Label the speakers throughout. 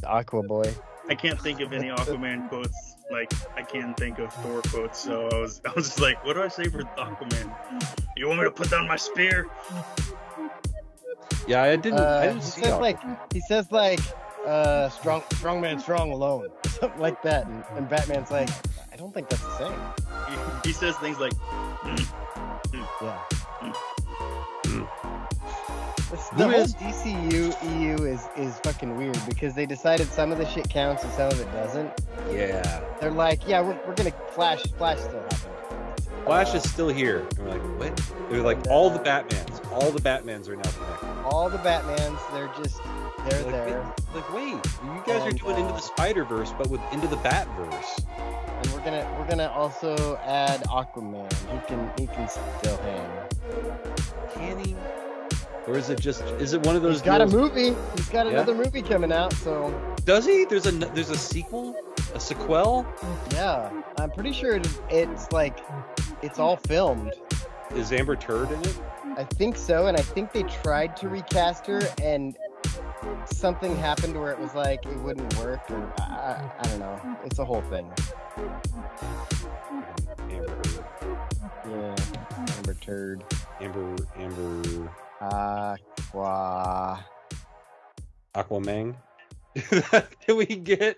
Speaker 1: Aqua Boy.
Speaker 2: I can't think of any Aquaman quotes. Like, I can't think of Thor quotes, so I was just like, what do I say for Aquaman? You want me to put down my spear?
Speaker 3: Yeah, I didn't see Aquaman.
Speaker 1: He says strong man strong alone. Something like that. And Batman's like, I don't think that's the same.
Speaker 2: He says things like,
Speaker 1: yeah. The whole DCU EU is fucking weird because they decided some of the shit counts and some of it doesn't.
Speaker 3: Yeah.
Speaker 1: They're like, yeah, we're gonna Flash still happens.
Speaker 3: Flash is still here. And we're like, what? They're like, all the Batmans are now connected.
Speaker 1: All the Batmans, they're
Speaker 3: like,
Speaker 1: there.
Speaker 3: Like, wait, you guys are doing Into the Spider-Verse, but with Into the Batverse.
Speaker 1: And we're gonna also add Aquaman. He can still hang.
Speaker 3: Can he? Or is it one of those?
Speaker 1: He's got a movie. He's got another movie coming out. So
Speaker 3: does he? There's a sequel, a sequel.
Speaker 1: Yeah, I'm pretty sure it's like it's all filmed.
Speaker 3: Is Amber Turd in it?
Speaker 1: I think so, and I think they tried to recast her, and something happened where it was like it wouldn't work, or I don't know. It's a whole thing.
Speaker 3: Amber.
Speaker 1: Yeah, Amber Turd.
Speaker 3: Amber. Aquaman. Can we get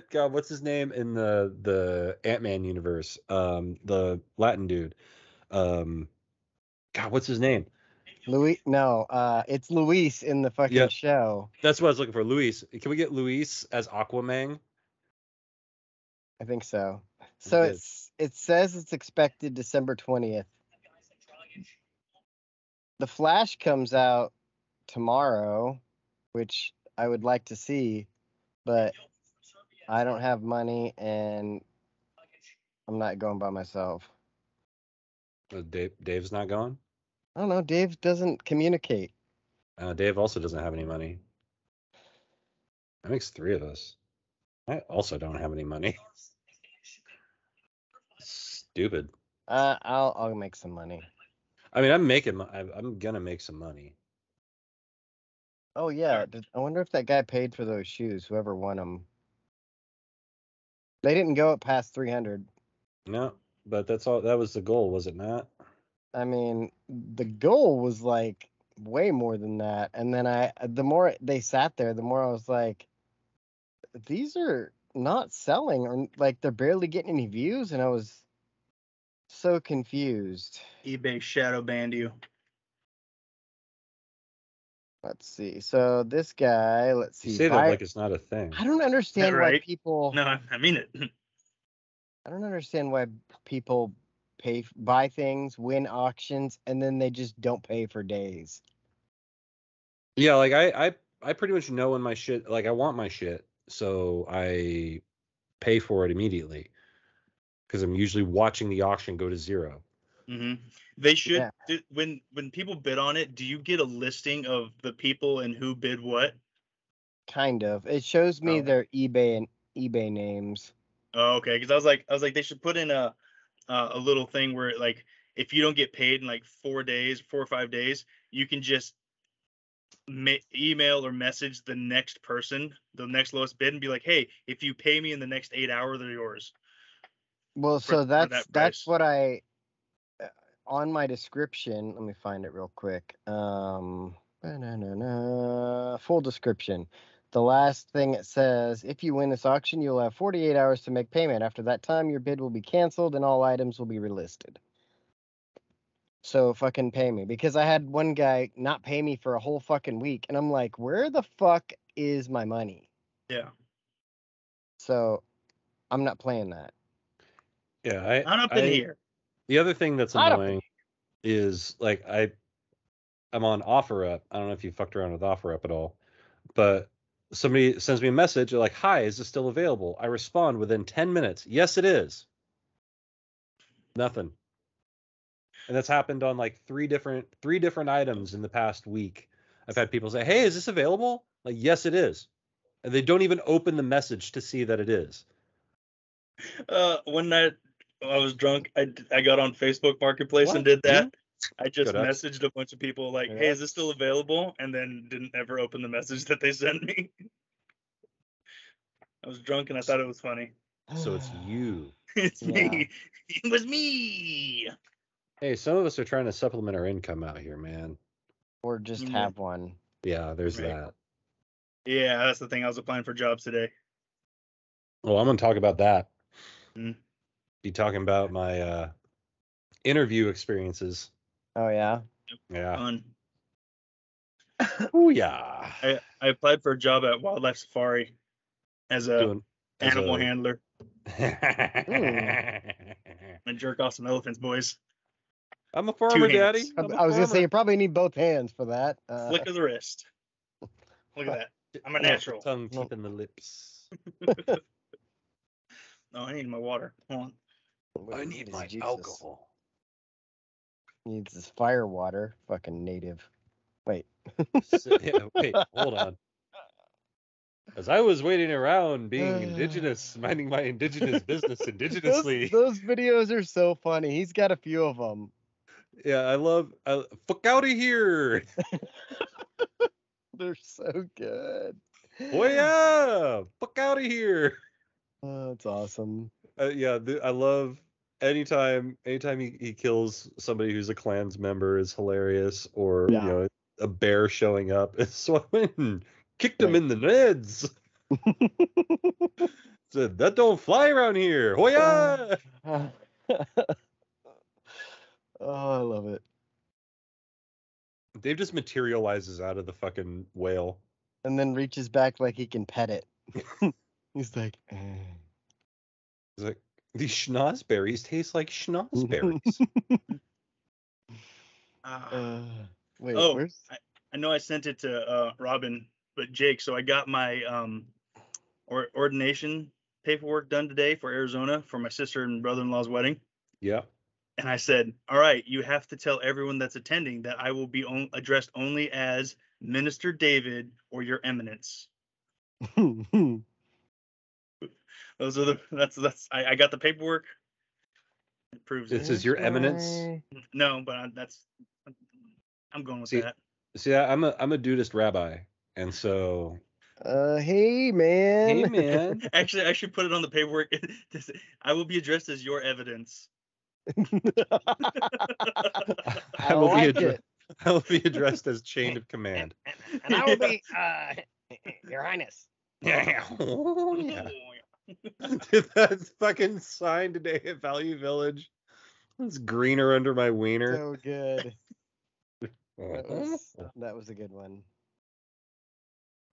Speaker 3: God, what's his name in the Ant-Man universe? The Latin dude. God, what's his name?
Speaker 1: Luis? No, it's Luis in the fucking show.
Speaker 3: That's what I was looking for. Luis. Can we get Luis as Aquaman?
Speaker 1: I think so. So it says it's expected December 20th. The Flash comes out tomorrow, which I would like to see, but I don't have money and I'm not going by myself.
Speaker 3: Dave's not going?
Speaker 1: I don't know. Dave doesn't communicate.
Speaker 3: Dave also doesn't have any money. That makes 3 of us. I also don't have any money. Stupid.
Speaker 1: I'll make some money.
Speaker 3: I mean, I'm gonna make some money.
Speaker 1: Oh yeah, I wonder if that guy paid for those shoes. Whoever won them, they didn't go up past 300.
Speaker 3: No, but that's all. That was the goal, was it not?
Speaker 1: I mean, the goal was like way more than that. And then the more they sat there, the more I was like, these are not selling, or like they're barely getting any views, and I was so confused.
Speaker 2: eBay shadow banned you.
Speaker 1: Let's see. So this guy, let's see.
Speaker 3: You say that like it's not a thing.
Speaker 1: I don't understand why people.
Speaker 2: No, I mean it.
Speaker 1: I don't understand why people buy things, win auctions, and then they just don't pay for days.
Speaker 3: Yeah, like I pretty much know when my shit, like I want my shit, so I pay for it immediately because I'm usually watching the auction go to 0.
Speaker 2: Mm-hmm. They should. Yeah. When people bid on it, do you get a listing of the people and who bid what?
Speaker 1: Kind of. It shows me their eBay names.
Speaker 2: Oh, okay. Because I was like, they should put in a little thing where, like, if you don't get paid in like 4 or 5 days, you can just email or message the next person, the next lowest bid, and be like, hey, if you pay me in the next 8 hours, they're yours.
Speaker 1: Well, so that's what I on my description. Let me find it real quick. Full description. The last thing it says, if you win this auction, you'll have 48 hours to make payment. After that time, your bid will be canceled and all items will be relisted. So fucking pay me. Because I had one guy not pay me for a whole fucking week. And I'm like, where the fuck is my money?
Speaker 2: Yeah.
Speaker 1: So I'm not playing that.
Speaker 3: Yeah,
Speaker 2: I'm up in here.
Speaker 3: The other thing that's annoying is like I'm on OfferUp. I don't know if you fucked around with OfferUp at all, but somebody sends me a message like, "Hi, is this still available?" I respond within 10 minutes. Yes, it is. Nothing. And that's happened on like three different items in the past week. I've had people say, "Hey, is this available?" Like, yes, it is. And they don't even open the message to see that it is.
Speaker 2: One night I was drunk. I got on Facebook Marketplace and did that. I just
Speaker 3: Good up.
Speaker 2: messaged a bunch of people like, "Hey, is this still available?" And then didn't ever open the message that they sent me. I was drunk and I thought it was funny.
Speaker 3: So it's you.
Speaker 2: It's
Speaker 1: Yeah.
Speaker 2: me. It was me.
Speaker 3: Hey, some of us are trying to supplement our income out here, man.
Speaker 1: Or just
Speaker 2: Yeah.
Speaker 1: have one.
Speaker 3: Yeah, there's
Speaker 2: Right.
Speaker 3: that.
Speaker 2: Yeah, that's the thing. I was applying for jobs today.
Speaker 3: Well, I'm gonna talk about that.
Speaker 2: Mm.
Speaker 3: Be talking about my interview experiences.
Speaker 1: Oh yeah.
Speaker 3: Yeah.
Speaker 2: Fun.
Speaker 3: Oh yeah.
Speaker 2: I applied for a job at Wildlife Safari as a animal handler.
Speaker 3: handler.
Speaker 2: I jerk off some elephants, boys.
Speaker 3: I'm a farmer,
Speaker 2: hands.
Speaker 3: Daddy. I'm a
Speaker 1: I was gonna say
Speaker 3: farmer.
Speaker 1: you probably need both hands for that.
Speaker 2: Flick of the wrist. Look at that. I'm a natural.
Speaker 3: Tongue, teeth, and the lips.
Speaker 2: No, I need my water. Hold on.
Speaker 3: I need my
Speaker 1: juices.
Speaker 3: alcohol.
Speaker 1: Needs this fire water. Fucking native. Wait.
Speaker 3: Wait, hold on. As I was waiting around being indigenous, minding my indigenous business indigenously.
Speaker 1: Those videos are so funny. He's got a few of them.
Speaker 3: Yeah, I fuck out of here.
Speaker 1: They're so good.
Speaker 3: Oh yeah, fuck out of here.
Speaker 1: Oh, it's awesome.
Speaker 3: Yeah, I love anytime he kills somebody who's a Klans member is hilarious, or
Speaker 1: Yeah.
Speaker 3: you know, a bear showing up and swimming, kicked him in the neds. Said that don't fly around here. Oh yeah.
Speaker 1: Oh, I love it.
Speaker 3: Dave just materializes out of the fucking whale.
Speaker 1: And then reaches back like he can pet it. He's like,
Speaker 3: He's like, these schnozberries taste like schnozberries.
Speaker 1: wait,
Speaker 2: Oh,
Speaker 1: where's...
Speaker 2: I know I sent it to Robin, but Jake. So I got my ordination paperwork done today for Arizona for my sister and brother-in-law's wedding.
Speaker 3: Yeah.
Speaker 2: And I said, all right, you have to tell everyone that's attending that I will be addressed only as Minister David or Your Eminence. Those are I got the paperwork. It proves
Speaker 3: This
Speaker 2: it.
Speaker 3: is Your Eminence.
Speaker 2: No, but I'm going with that.
Speaker 3: See, I'm a Dudist rabbi, and so.
Speaker 1: Hey man.
Speaker 3: Hey man.
Speaker 2: Actually, I should put it on the paperwork. I will be addressed as Your Evidence.
Speaker 1: I will
Speaker 3: be addressed as chain of command.
Speaker 1: And I will be Your Highness.
Speaker 3: Oh, yeah. Dude, that's fucking sign today at Value Village. It's greener under my wiener.
Speaker 1: So good. That was a good one.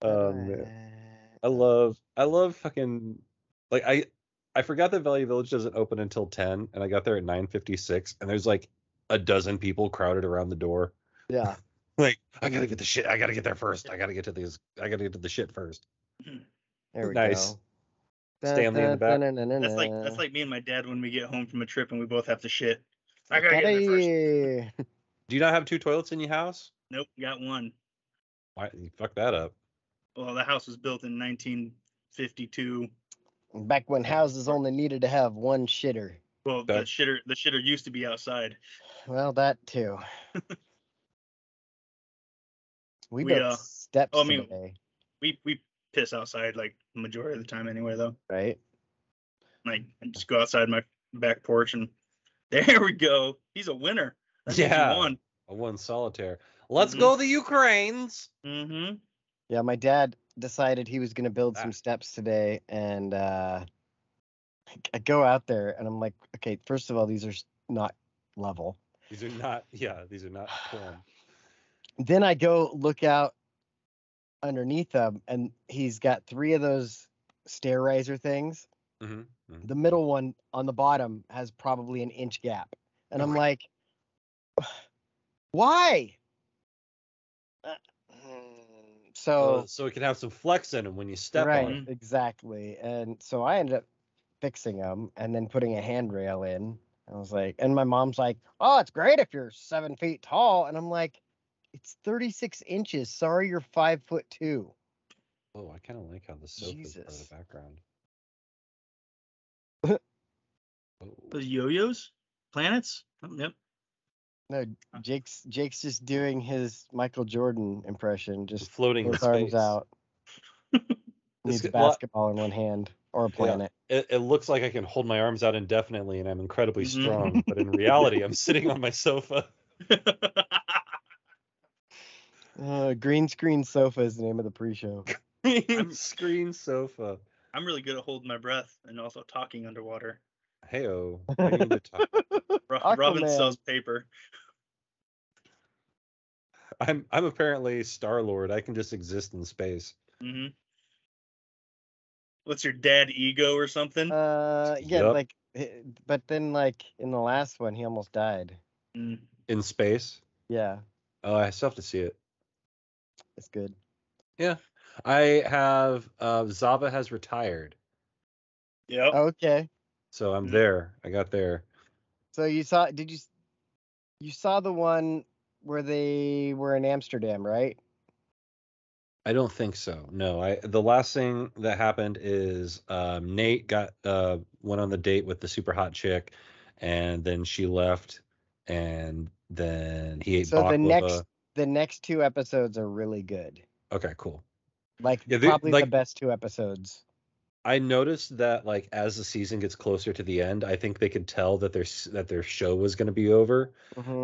Speaker 3: Man. I love fucking, like, I forgot that Value Village doesn't open until 10, and I got there at 9:56, and there's like a dozen people crowded around the door.
Speaker 1: Yeah.
Speaker 3: Like, I gotta get the shit. I gotta get there first. I gotta get to the shit first.
Speaker 1: There we
Speaker 3: Nice.
Speaker 1: go.
Speaker 3: Stanley in the back.
Speaker 2: That's like me and my dad when we get home from a trip and we both have to shit. I gotta get there first.
Speaker 3: Do you not have two toilets in your house?
Speaker 2: Nope, got one.
Speaker 3: Why you fuck that up?
Speaker 2: Well, the house was built in 1952.
Speaker 1: Back when houses only needed to have one shitter.
Speaker 2: Well, the shitter used to be outside.
Speaker 1: Well, that too. We built steps today.
Speaker 2: We piss outside like the majority of the time anyway, though.
Speaker 1: Right.
Speaker 2: Like, I just go outside my back porch and there we go. He's a winner.
Speaker 3: Yeah. A one solitaire. Let's go the Ukraines.
Speaker 2: Mm-hmm.
Speaker 1: Yeah, my dad decided he was going to build some steps today, and I go out there, and I'm like, okay, first of all, these are not level.
Speaker 3: These are not plumb.
Speaker 1: Then I go look out underneath them, and he's got 3 of those stair riser things.
Speaker 3: Mm-hmm. Mm-hmm.
Speaker 1: The middle one on the bottom has probably an inch gap, and I'm like, why? So
Speaker 3: it can have some flex in them when you step on it.
Speaker 1: Exactly. And so I ended up fixing them and then putting a handrail in. I was like, and my mom's like, oh, it's great if you're 7 feet tall. And I'm like, it's 36 inches. Sorry, you're 5'2".
Speaker 3: Oh, I kind of like how the sofa is part of the background.
Speaker 2: The yo-yos? Planets? Oh, yep.
Speaker 1: No, Jake's just doing his Michael Jordan impression, just
Speaker 3: floating in
Speaker 1: both arms
Speaker 3: space.
Speaker 1: out. Needs a basketball in one hand or a planet.
Speaker 3: Yeah, it looks like I can hold my arms out indefinitely and I'm incredibly strong, but in reality, I'm sitting on my sofa.
Speaker 1: Green screen sofa is the name of the pre-show.
Speaker 3: Green screen sofa.
Speaker 2: I'm really good at holding my breath and also talking underwater.
Speaker 3: Heyo, what do you need to talk?
Speaker 2: Robin sells paper.
Speaker 3: I'm apparently Star-Lord. I can just exist in space.
Speaker 2: Mm-hmm. What's your dad ego or something?
Speaker 1: Yeah,
Speaker 3: Yep.
Speaker 1: but then like in the last one, he almost died.
Speaker 3: In space?
Speaker 1: Yeah.
Speaker 3: Oh, I still have to see it.
Speaker 1: It's good.
Speaker 3: Yeah. I have Zava has retired.
Speaker 2: Yep.
Speaker 1: Okay.
Speaker 3: So I'm there. I got there.
Speaker 1: So you saw the one where they were in Amsterdam, right?
Speaker 3: I don't think so. No, the last thing that happened is Nate went on the date with the super hot chick, and then she left, and then he ate baklava.
Speaker 1: The next 2 episodes are really good.
Speaker 3: Okay, cool.
Speaker 1: Like probably the best 2 episodes.
Speaker 3: I noticed that like as the season gets closer to the end, I think they could tell that their show was going to be over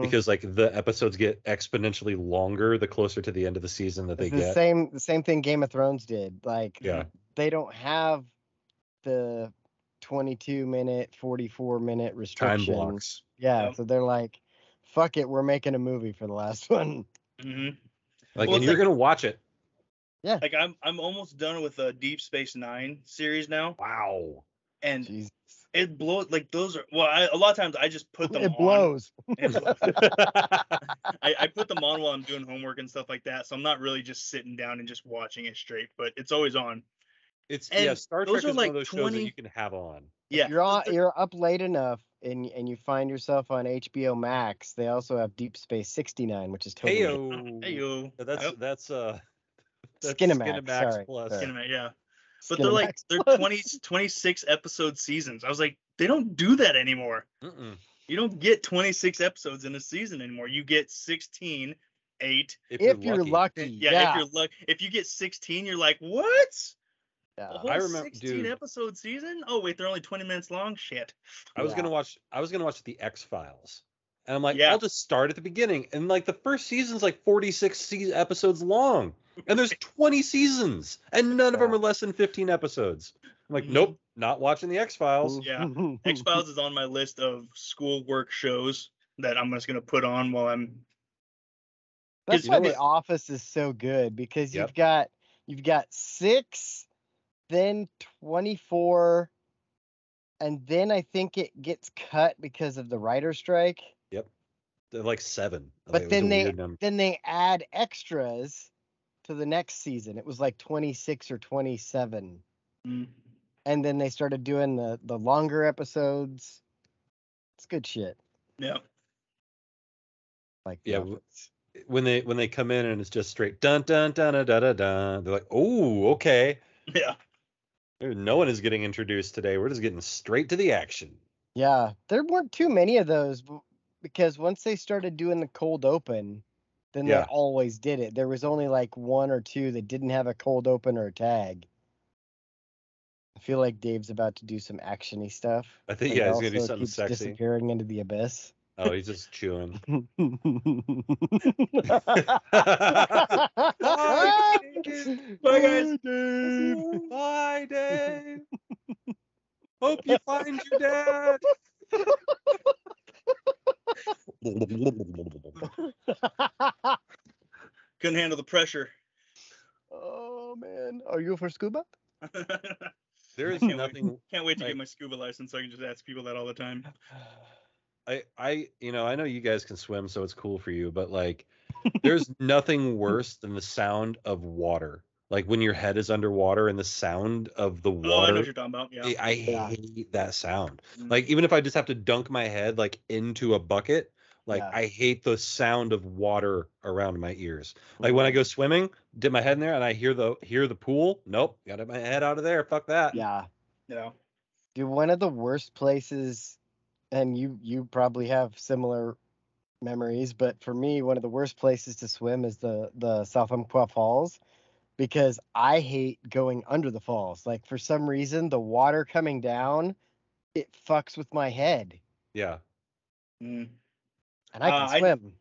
Speaker 3: because like the episodes get exponentially longer the closer to the end of the season that they get.
Speaker 1: The same thing Game of Thrones did. Like they don't have the 22-minute, 44-minute restriction.
Speaker 3: Time blocks.
Speaker 1: Yeah, so they're like, fuck it, we're making a movie for the last one.
Speaker 2: Mm-hmm.
Speaker 3: Like, and you're gonna watch it.
Speaker 1: Yeah.
Speaker 2: Like I'm almost done with a Deep Space Nine series now.
Speaker 3: Wow.
Speaker 2: And
Speaker 1: Jesus.
Speaker 2: It blows. Like those are a lot of times I just put them on.
Speaker 1: It blows.
Speaker 2: I put them on while I'm doing homework and stuff like that, so I'm not really just sitting down and just watching it straight. But it's always on.
Speaker 3: Star Trek is one of those shows that you can have on.
Speaker 1: Yeah, you're up late enough and you find yourself on HBO Max. They also have Deep Space 69, which is totally
Speaker 2: Heyo.
Speaker 3: That's
Speaker 1: Skinemax. Sorry.
Speaker 3: Plus.
Speaker 2: Skinemax, yeah. But they're 26 episode seasons. I was like, they don't do that anymore. You don't get 26 episodes in a season anymore. You get 16, 8.
Speaker 1: If you're lucky.
Speaker 2: Yeah, if you're lucky. If you get 16, you're like, what?
Speaker 1: Yeah.
Speaker 2: A whole 16 episode season? Oh wait, they're only 20 minutes long? Shit.
Speaker 3: I was gonna watch the X-Files. And I'm like, I'll just start at the beginning. And like the first season's like 46 episodes long. And there's 20 seasons. And none of them are less than 15 episodes. I'm like, nope, not watching the X-Files.
Speaker 2: Yeah. X-Files is on my list of schoolwork shows that I'm just gonna put on while I'm.
Speaker 1: That's why The Office is so good, because you've got 6, then 24, and then I think it gets cut because of the writer's strike.
Speaker 3: Yep. They're like 7.
Speaker 1: But then they add extras to the next season. It was like 26 or 27. And then they started doing the longer episodes. It's good shit.
Speaker 2: Yeah.
Speaker 3: Like when they come in and it's just straight dun dun dun dun dun dun, they're like, oh, okay.
Speaker 2: Yeah.
Speaker 3: No one is getting introduced today. We're just getting straight to the action.
Speaker 1: Yeah, there weren't too many of those because once they started doing the cold open, then they always did it. There was only like 1 or 2 that didn't have a cold open or a tag. I feel like Dave's about to do some action-y stuff.
Speaker 3: I think he's gonna do something sexy.
Speaker 1: Disappearing into the abyss.
Speaker 3: Oh, he's just chewing.
Speaker 2: Bye, guys.
Speaker 3: Bye, Dave. Hope you find your dad.
Speaker 2: Couldn't handle the pressure.
Speaker 1: Oh man, are you for scuba?
Speaker 3: There is nothing.
Speaker 2: Can't wait to get my scuba license so I can just ask people that all the time.
Speaker 3: I know you guys can swim, so it's cool for you, but like, there's nothing worse than the sound of water. Like when your head is underwater and the sound of the water.
Speaker 2: Oh, I know what you're talking about. Yeah.
Speaker 3: I hate that sound. Like even if I just have to dunk my head like into a bucket, like I hate the sound of water around my ears. Like when I go swimming, dip my head in there and I hear the pool. Nope, got my head out of there. Fuck that.
Speaker 1: Yeah.
Speaker 2: Yeah.
Speaker 1: Dude, one of the worst places, and you probably have similar memories, but for me, one of the worst places to swim is the South Umpqua Falls, because I hate going under the falls. Like, for some reason, the water coming down, it fucks with my head.
Speaker 3: Yeah.
Speaker 2: Mm.
Speaker 1: And I can swim.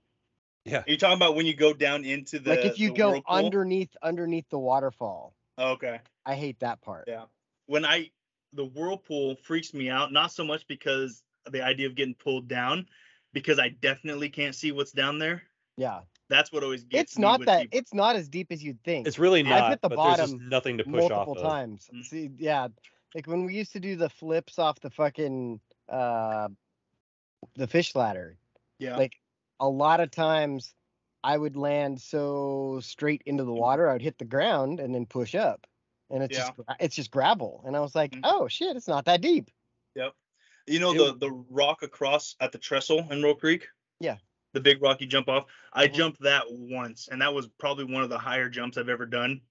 Speaker 3: Yeah.
Speaker 2: Are you talking about when you go down into the
Speaker 1: like if you go
Speaker 2: whirlpool?
Speaker 1: underneath the waterfall?
Speaker 2: Okay.
Speaker 1: I hate that part.
Speaker 2: Yeah. The whirlpool freaks me out, not so much because of the idea of getting pulled down, because I definitely can't see what's down there.
Speaker 1: Yeah.
Speaker 2: That's what always gets
Speaker 1: It's
Speaker 2: me
Speaker 1: not
Speaker 2: with
Speaker 1: that
Speaker 2: people.
Speaker 1: it's not as deep as you'd think.
Speaker 3: It's really not.
Speaker 1: I've hit the
Speaker 3: but there's
Speaker 1: bottom
Speaker 3: just nothing to push
Speaker 1: multiple
Speaker 3: off of.
Speaker 1: times. See, yeah, like when we used to do the flips off the fucking the fish ladder.
Speaker 2: Yeah.
Speaker 1: Like a lot of times I would land so straight into the water, I would hit the ground and then push up. And it's just gravel. And I was like, oh shit, it's not that deep.
Speaker 2: Yep. You know the rock across at the trestle in Roll Creek?
Speaker 1: Yeah.
Speaker 2: The big rock you jump off. I jumped that once, and that was probably one of the higher jumps I've ever done.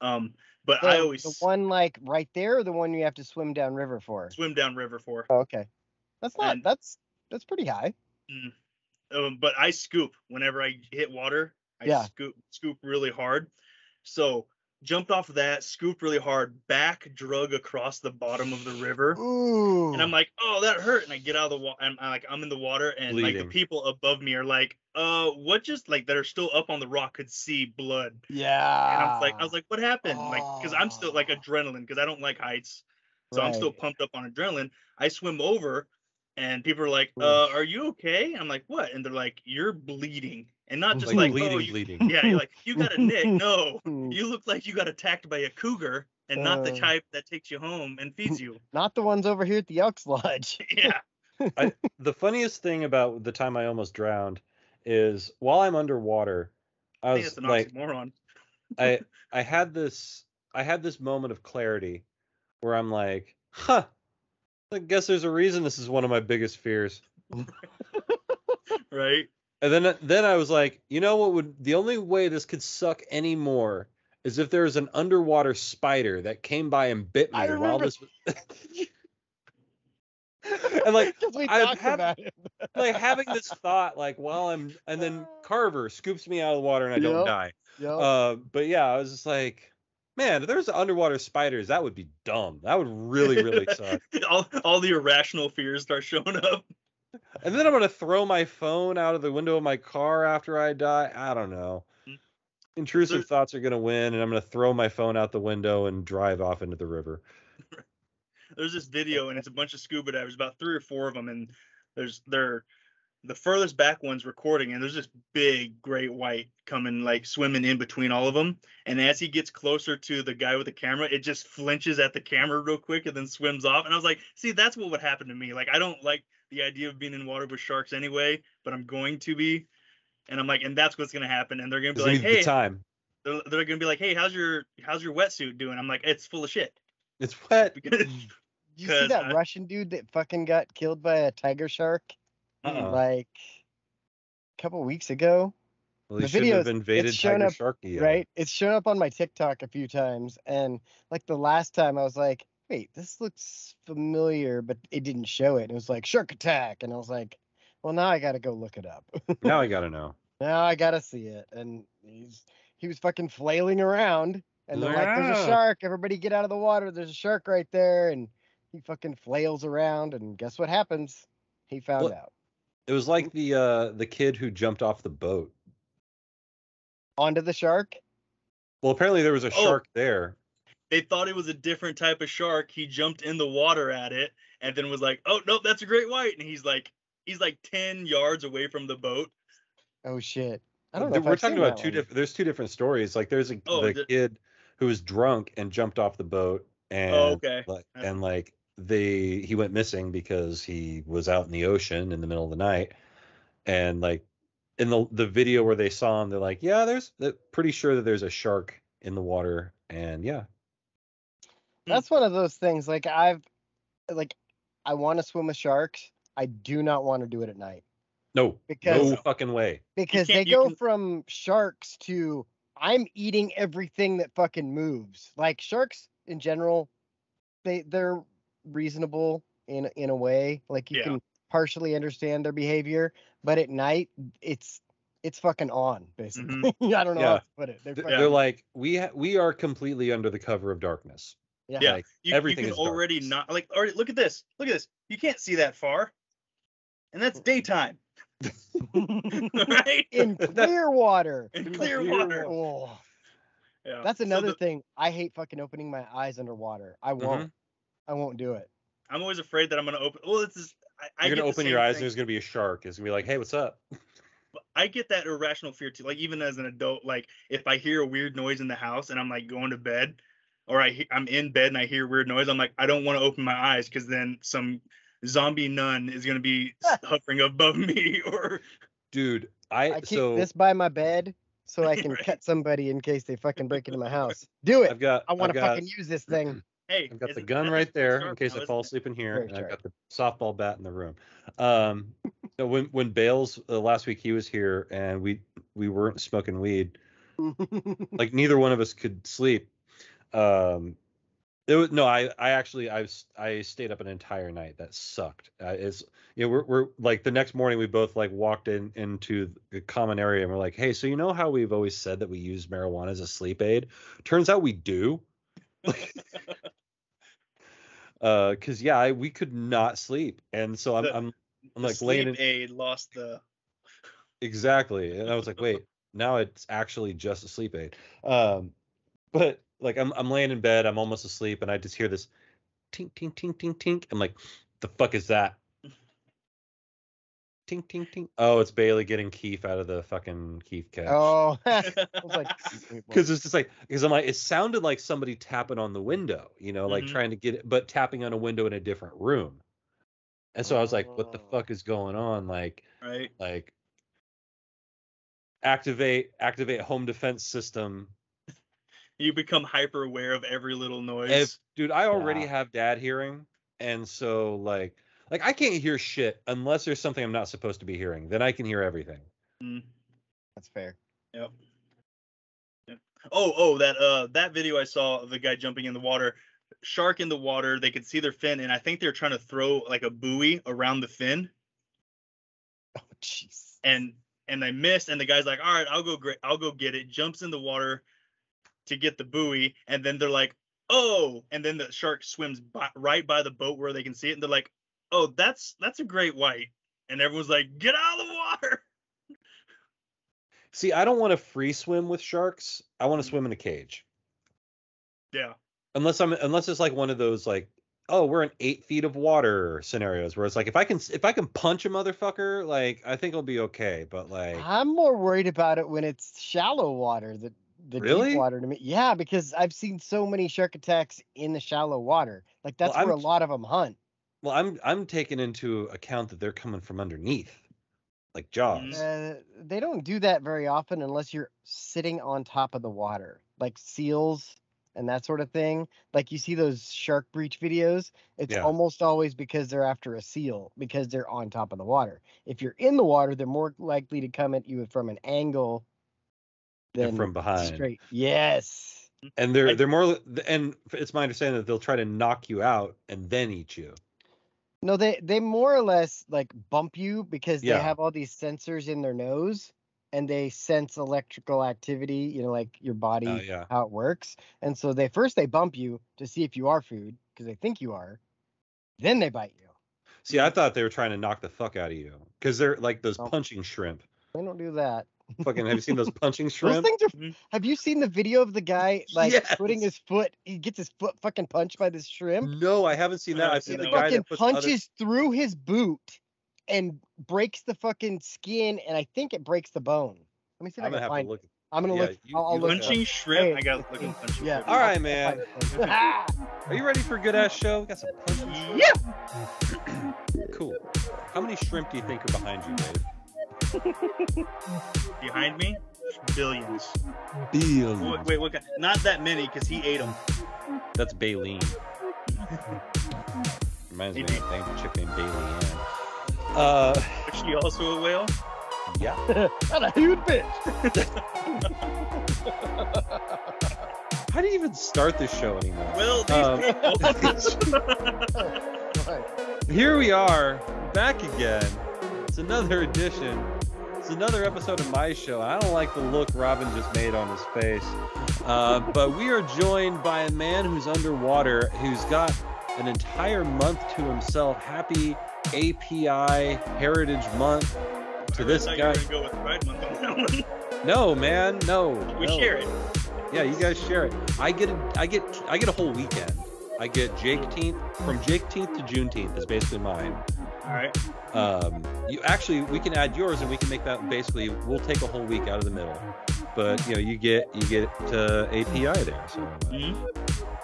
Speaker 2: But I always
Speaker 1: the one like right there, or the one you have to swim down river for?
Speaker 2: Swim down river for.
Speaker 1: Oh, okay. That's not that's pretty high.
Speaker 2: But I scoop whenever I hit water. I scoop really hard. So jumped off of that, scooped really hard, back drug across the bottom of the river.
Speaker 1: Ooh.
Speaker 2: And I'm like, oh, that hurt. And I get out of the water, and I'm in the water, and
Speaker 3: bleeding.
Speaker 2: like the people above me are like, what just, like, that are still up on the rock could see blood.
Speaker 1: Yeah.
Speaker 2: And I was like, what happened? Like, because I'm still like adrenaline, because I don't like heights. So I'm still pumped up on adrenaline. I swim over, and people are like, are you okay? I'm like, what? And they're like, you're bleeding. And not just like
Speaker 3: bleeding.
Speaker 2: Yeah, you're like, you got a nick. No, you look like you got attacked by a cougar, and not the type that takes you home and feeds you.
Speaker 1: Not the ones over here at the Elks Lodge.
Speaker 2: Yeah.
Speaker 3: The funniest thing about the time I almost drowned is while I'm underwater, I was like,
Speaker 2: oxymoron.
Speaker 3: I had this moment of clarity where I'm like, huh, I guess there's a reason this is one of my biggest fears.
Speaker 2: Right.
Speaker 3: And then I was like, you know what the only way this could suck anymore is if there was an underwater spider that came by and bit me while this was and like like having this thought like and then Carver scoops me out of the water and I don't die. But yeah, I was just like, man, if there's underwater spiders, that would be dumb. That would really, really suck.
Speaker 2: all the irrational fears start showing up.
Speaker 3: And then I'm going to throw my phone out of the window of my car after I die. I don't know. Intrusive thoughts are going to win, and I'm going to throw my phone out the window and drive off into the river.
Speaker 2: There's this video, and it's a bunch of scuba divers, about 3 or 4 of them, and they're the furthest back one's recording, and there's this big great white coming, like, swimming in between all of them. And as he gets closer to the guy with the camera, it just flinches at the camera real quick and then swims off. And I was like, see, that's what would happen to me. Like, I don't like the idea of being in water with sharks anyway, but I'm going to be. And I'm like, and that's what's going to happen. And they're going to be like, hey, they're going to be like, hey, how's your wetsuit doing? I'm like, it's full of shit.
Speaker 3: It's wet.
Speaker 1: Did you see that Russian dude that fucking got killed by a tiger shark? Like a couple weeks ago.
Speaker 3: Well, he shouldn't have invaded Tiger Sharky.
Speaker 1: Right? It's shown up on my TikTok a few times. And like the last time I was like, wait, this looks familiar, but it didn't show it. It was like shark attack. And I was like, well, now I got to go look it up.
Speaker 3: Now I got to know.
Speaker 1: Now I got to see it. And he was fucking flailing around. And they're like, there's a shark. Everybody get out of the water. There's a shark right there. And he fucking flails around. And guess what happens? He found out.
Speaker 3: It was like the kid who jumped off the boat.
Speaker 1: Onto the shark?
Speaker 3: Well, apparently there was a shark there.
Speaker 2: They thought it was a different type of shark. He jumped in the water at it and then was like, oh, no, that's a great white. And he's like 10 yards away from the boat.
Speaker 1: Oh, shit. I don't know.
Speaker 3: We're talking about there's 2 different stories. Like there's the kid who was drunk and jumped off the boat and he went missing because he was out in the ocean in the middle of the night. And like in the video where they saw him, they're like, yeah, they're pretty sure that there's a shark in the water. And yeah.
Speaker 1: That's one of those things. Like I want to swim with sharks. I do not want to do it at night.
Speaker 3: No fucking way.
Speaker 1: Because they go from sharks to I'm eating everything that fucking moves. Like sharks in general, they're reasonable in a way. Like you can partially understand their behavior, but at night it's fucking on, basically. I don't know how to put it.
Speaker 3: They're like, we are completely under the cover of darkness.
Speaker 2: Yeah,
Speaker 3: like,
Speaker 2: everything you can is already darkness. Not like. Already, look at this. Look at this. You can't see that far, and that's daytime. Right?
Speaker 1: In clear water.
Speaker 2: In clear water.
Speaker 1: Oh. Yeah. That's another thing. I hate fucking opening my eyes underwater. I won't. I won't do it.
Speaker 2: I'm always afraid that I'm gonna open. Well, it's just,
Speaker 3: you're gonna open your eyes and there's gonna be a shark. It's gonna be like, hey, what's up?
Speaker 2: But I get that irrational fear too. Like even as an adult, like if I hear a weird noise in the house and I'm like going to bed, or I'm in bed and I hear weird noise, I'm like, I don't want to open my eyes because then some zombie nun is gonna be hovering above me. Or
Speaker 3: dude,
Speaker 1: I keep this by my bed so I can cut somebody in case they fucking break into my house. Do it. I want to fucking use this thing.
Speaker 2: Hey,
Speaker 3: I've got the gun right there in case I fall asleep in here, and I've got the softball bat in the room. When Bales last week he was here and we weren't smoking weed, like neither one of us could sleep. I stayed up an entire night. That sucked. We're like the next morning we both like walked into the common area and we're like, hey, so you know how we've always said that we use marijuana as a sleep aid? Turns out we do. Because we could not sleep, and so I'm like laying in
Speaker 2: aid lost the
Speaker 3: exactly, and I was like, wait, now it's actually just a sleep aid. But like I'm laying in bed, I'm almost asleep, and I just hear this tink tink tink tink tink. I'm like, the fuck is that? Tink tink tink. Oh, it's Bailey getting Keith out of the fucking Keith couch.
Speaker 1: Oh, I was like,
Speaker 3: because it's just like, because I'm like, it sounded like somebody tapping on the window, like trying to get it, but tapping on a window in a different room. And so I was like, what the fuck is going on? Like,
Speaker 2: right?
Speaker 3: Like, activate home defense system.
Speaker 2: You become hyper aware of every little noise.
Speaker 3: Dude, I already have dad hearing, and so like I can't hear shit unless there's something I'm not supposed to be hearing. Then I can hear everything.
Speaker 1: That's fair.
Speaker 2: Yep. Oh, that video I saw of the guy jumping in the water, shark in the water. They could see their fin, and I think they're trying to throw like a buoy around the fin.
Speaker 1: Oh, jeez.
Speaker 2: And they missed, and the guy's like, all right, I'll go get it. Jumps in the water to get the buoy, and then they're like, oh, and then the shark swims right by the boat where they can see it, and they're like, oh, that's a great white. And everyone's like, get out of the water.
Speaker 3: See, I don't want to free swim with sharks. I want to swim in a cage.
Speaker 2: Yeah.
Speaker 3: Unless it's like one of those like, oh, we're in 8 feet of water scenarios where it's like, if I can punch a motherfucker, like I think it'll be okay. But like,
Speaker 1: I'm more worried about it when it's shallow water, the
Speaker 3: really?
Speaker 1: Deep water to me. Yeah, because I've seen so many shark attacks in the shallow water. Like that's where a lot of them hunt.
Speaker 3: Well, I'm taking into account that they're coming from underneath, like Jaws.
Speaker 1: They don't do that very often unless you're sitting on top of the water, like seals and that sort of thing. Like you see those shark breach videos, it's almost always because they're after a seal because they're on top of the water. If you're in the water, they're more likely to come at you from an angle than
Speaker 3: from behind.
Speaker 1: Straight. Yes.
Speaker 3: And they're more, and it's my understanding that they'll try to knock you out and then eat you.
Speaker 1: No, they more or less like bump you because they have all these sensors in their nose and they sense electrical activity, like your body, how it works. And so they bump you to see if you are food because they think you are. Then they bite you.
Speaker 3: See, I thought they were trying to knock the fuck out of you because they're like those punching shrimp.
Speaker 1: They don't do that.
Speaker 3: Fucking, have you seen those punching shrimp?
Speaker 1: Those things are, have you seen the video of the guy putting his foot? He gets his foot fucking punched by this shrimp.
Speaker 3: No, I haven't seen that. I've seen the guy that
Speaker 1: punches through his boot and breaks the fucking skin, and I think it breaks the bone. Let me see if I can find it. I'm gonna look. I'll look.
Speaker 2: Punching shrimp. I gotta look at punching shrimp.
Speaker 3: All right, man. Are you ready for a good ass show? We got some punching shrimp.
Speaker 2: Yeah.
Speaker 3: Cool. How many shrimp do you think are behind you, Dave?
Speaker 2: Behind me? Billions.
Speaker 3: Wait,
Speaker 2: what? Not that many, because he ate them.
Speaker 3: That's Baleen. Reminds me of a chick named Baleen.
Speaker 2: Is she also a whale?
Speaker 3: Yeah.
Speaker 1: Not a huge bitch.
Speaker 3: How do you even start this show anymore?
Speaker 2: Well, these people.
Speaker 3: Here we are, back again. It's another edition. It's another episode of my show. I don't like the look Robin just made on his face. But we are joined by a man who's underwater, who's got an entire month to himself. Happy API Heritage Month to this guy.
Speaker 2: You were gonna go with Pride Month on that one.
Speaker 3: No, man, no.
Speaker 2: We share it.
Speaker 3: Yeah, you guys share it. I get a whole weekend. I get Jaketeenth, from Jaketeenth to Juneteenth is basically mine.
Speaker 2: All right.
Speaker 3: We can add yours and we can make that basically. We'll take a whole week out of the middle, but you get API there. So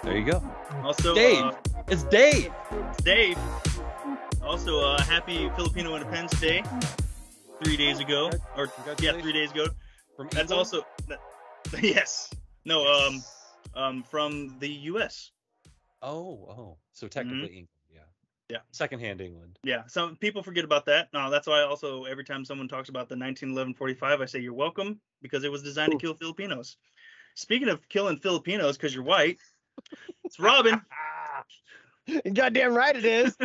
Speaker 3: there you go.
Speaker 2: Also,
Speaker 3: Dave. It's Dave.
Speaker 2: It's Dave. Also, happy Filipino Independence Day. 3 days ago, 3 days ago.
Speaker 3: From
Speaker 2: That's
Speaker 3: England?
Speaker 2: also yes. No.
Speaker 3: Yes.
Speaker 2: From the U.S.
Speaker 3: Oh. So technically England.
Speaker 2: Yeah.
Speaker 3: Secondhand England.
Speaker 2: Yeah. Some people forget about that. No, that's why also every time someone talks about the 1911-45, I say you're welcome because it was designed to kill Filipinos. Speaking of killing Filipinos because you're white, it's Robin.
Speaker 1: Goddamn right it is.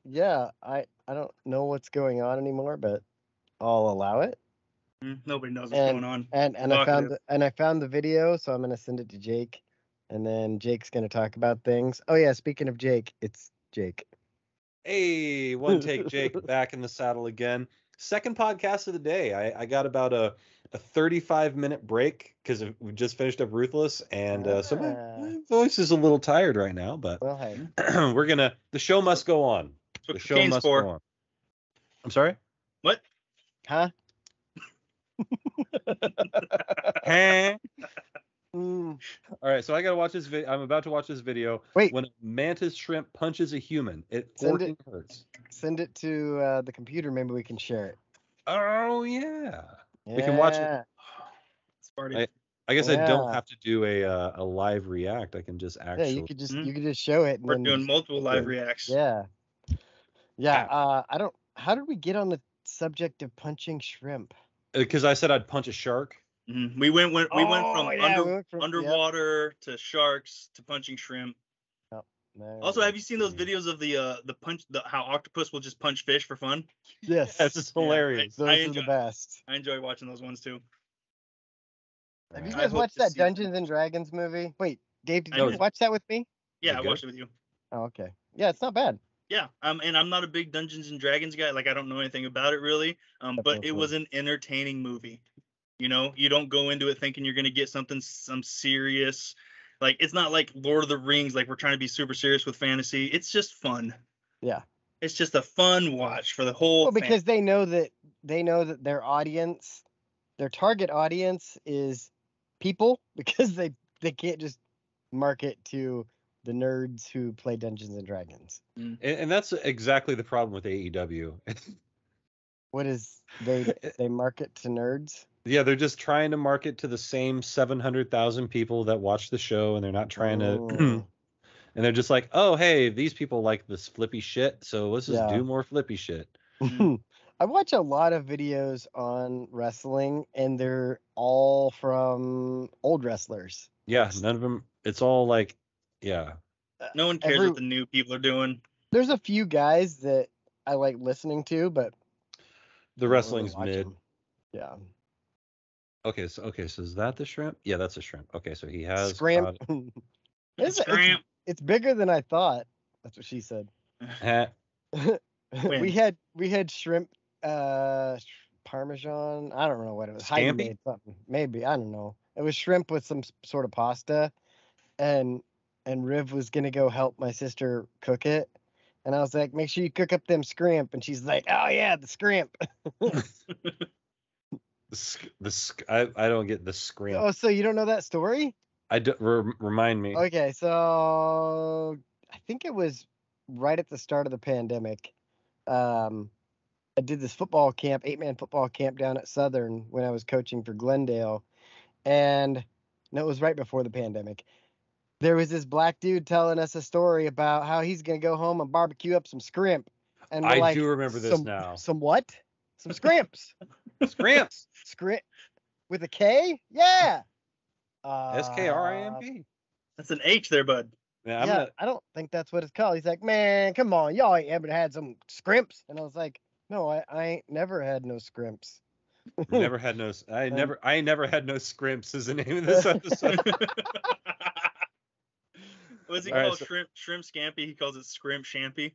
Speaker 1: Yeah, I don't know what's going on anymore, but I'll allow it.
Speaker 2: Nobody knows what's going on.
Speaker 1: And I found the video, so I'm gonna send it to Jake, and then Jake's gonna talk about things. Oh yeah, speaking of Jake, it's Jake.
Speaker 3: Hey, one take Jake back in the saddle again. Second podcast of the day. I got about a 35-minute break because we just finished up Ruthless, and so my voice is a little tired right now, but
Speaker 1: Well, hey.
Speaker 3: the show must go on. The show must go on. I'm sorry?
Speaker 2: What?
Speaker 1: Huh?
Speaker 3: Huh?
Speaker 1: Mm.
Speaker 3: All right, so I gotta watch this video. I'm about to watch this video.
Speaker 1: Wait.
Speaker 3: When a mantis shrimp punches a human, it hurts.
Speaker 1: Send it to the computer. Maybe we can share it.
Speaker 3: Oh yeah. We can watch it. I guess I don't have to do a live react. I can just actually.
Speaker 1: Yeah, you could just show it. And
Speaker 2: We're doing multiple live reacts.
Speaker 1: Yeah. How did we get on the subject of punching shrimp?
Speaker 3: Because I said I'd punch a shark.
Speaker 2: Mm-hmm. We went from underwater to sharks to punching shrimp.
Speaker 1: Oh, no.
Speaker 2: Also, have you seen those videos of how octopus will just punch fish for fun?
Speaker 1: Yes,
Speaker 3: that's just hilarious.
Speaker 1: Those are the best.
Speaker 2: I enjoy watching those ones too.
Speaker 1: Have you guys watched that Dungeons and Dragons movie? Wait, Dave, did you watch that with me?
Speaker 2: Yeah, I watched it with you.
Speaker 1: Oh, okay. Yeah, it's not bad.
Speaker 2: Yeah, and I'm not a big Dungeons and Dragons guy. Like, I don't know anything about it really. But it was an entertaining movie. You don't go into it thinking you're gonna get some serious. Like, it's not like Lord of the Rings. Like, we're trying to be super serious with fantasy. It's just fun.
Speaker 1: Yeah.
Speaker 2: It's just a fun watch for the whole.
Speaker 1: Well, because they know that their audience, their target audience is people, because they can't just market to the nerds who play Dungeons and Dragons.
Speaker 3: And that's exactly the problem with AEW.
Speaker 1: What is they market to nerds?
Speaker 3: Yeah, they're just trying to market to the same 700,000 people that watch the show, and they're not trying to. And they're just like, oh, hey, these people like this flippy shit, so let's just do more flippy shit.
Speaker 1: I watch a lot of videos on wrestling, and they're all from old wrestlers.
Speaker 3: Yeah, none of them. It's all like, yeah.
Speaker 2: No one cares what the new people are doing.
Speaker 1: There's a few guys that I like listening to, but
Speaker 3: the wrestling's mid.
Speaker 1: Yeah.
Speaker 3: Okay, so is that the shrimp? Yeah, that's a shrimp. Okay, so he has
Speaker 1: Skrimp. It's bigger than I thought. That's what she said. we had shrimp parmesan. I don't know what it was. Heidi made something. Maybe, I don't know. It was shrimp with some sort of pasta, and Riv was gonna go help my sister cook it, and I was like, make sure you cook up them scrimp, and she's like, oh yeah, the scrimp.
Speaker 3: I don't get the scrimp.
Speaker 1: Oh, so you don't know that story?
Speaker 3: Remind me.
Speaker 1: Okay, so I think it was right at the start of the pandemic. I did this football camp, 8-man football camp down at Southern when I was coaching for Glendale, and no, it was right before the pandemic. There was this black dude telling us a story about how he's gonna go home and barbecue up some scrimp. And
Speaker 3: I do remember this now.
Speaker 1: Some what? Some scrimps.
Speaker 3: Skrimps.
Speaker 1: Scrimp with a K? Yeah.
Speaker 3: SKRIMP.
Speaker 2: That's an H there, bud.
Speaker 3: Yeah,
Speaker 1: I don't think that's what it's called. He's like, man, come on, y'all ain't ever had some Skrimps. And I was like, no, I ain't never had no Skrimps.
Speaker 3: never had no. I never had no Skrimps is the name of this episode.
Speaker 2: What's he called? Shrimp Scampi. He calls it Scrimp Shampy.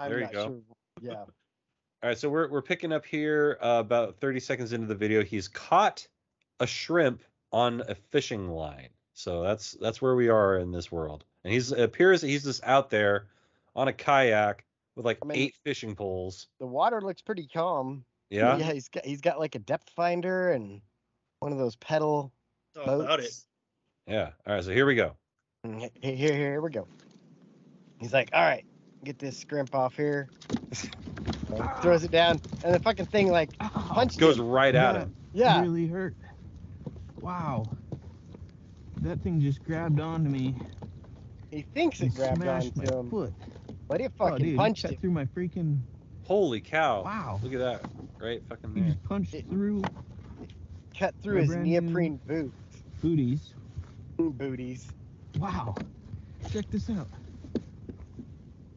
Speaker 3: There you go.
Speaker 1: Sure. Yeah.
Speaker 3: All right, so we're picking up here about 30 seconds into the video. He's caught a shrimp on a fishing line. So that's where we are in this world. And it appears that he's just out there on a kayak with 8 fishing poles.
Speaker 1: The water looks pretty calm.
Speaker 3: Yeah.
Speaker 1: Yeah, he's got like a depth finder and one of those pedal boats.
Speaker 2: About it.
Speaker 3: Yeah. All right, so here we go.
Speaker 1: Here we go. He's like, all right, get this Skrimp off here. Throws it down, and the fucking thing
Speaker 3: goes right at him.
Speaker 1: Yeah.
Speaker 4: It really hurt. Wow. That thing just grabbed onto me.
Speaker 1: He thinks it grabbed onto him.
Speaker 4: Foot.
Speaker 1: But he fucking punched
Speaker 4: it
Speaker 1: it
Speaker 4: through my freaking.
Speaker 3: Holy cow!
Speaker 4: Wow.
Speaker 3: Look at that, right fucking
Speaker 4: He
Speaker 3: there.
Speaker 4: just punched through.
Speaker 1: Cut through his neoprene
Speaker 4: booties.
Speaker 1: Booties.
Speaker 4: Wow. Check this out.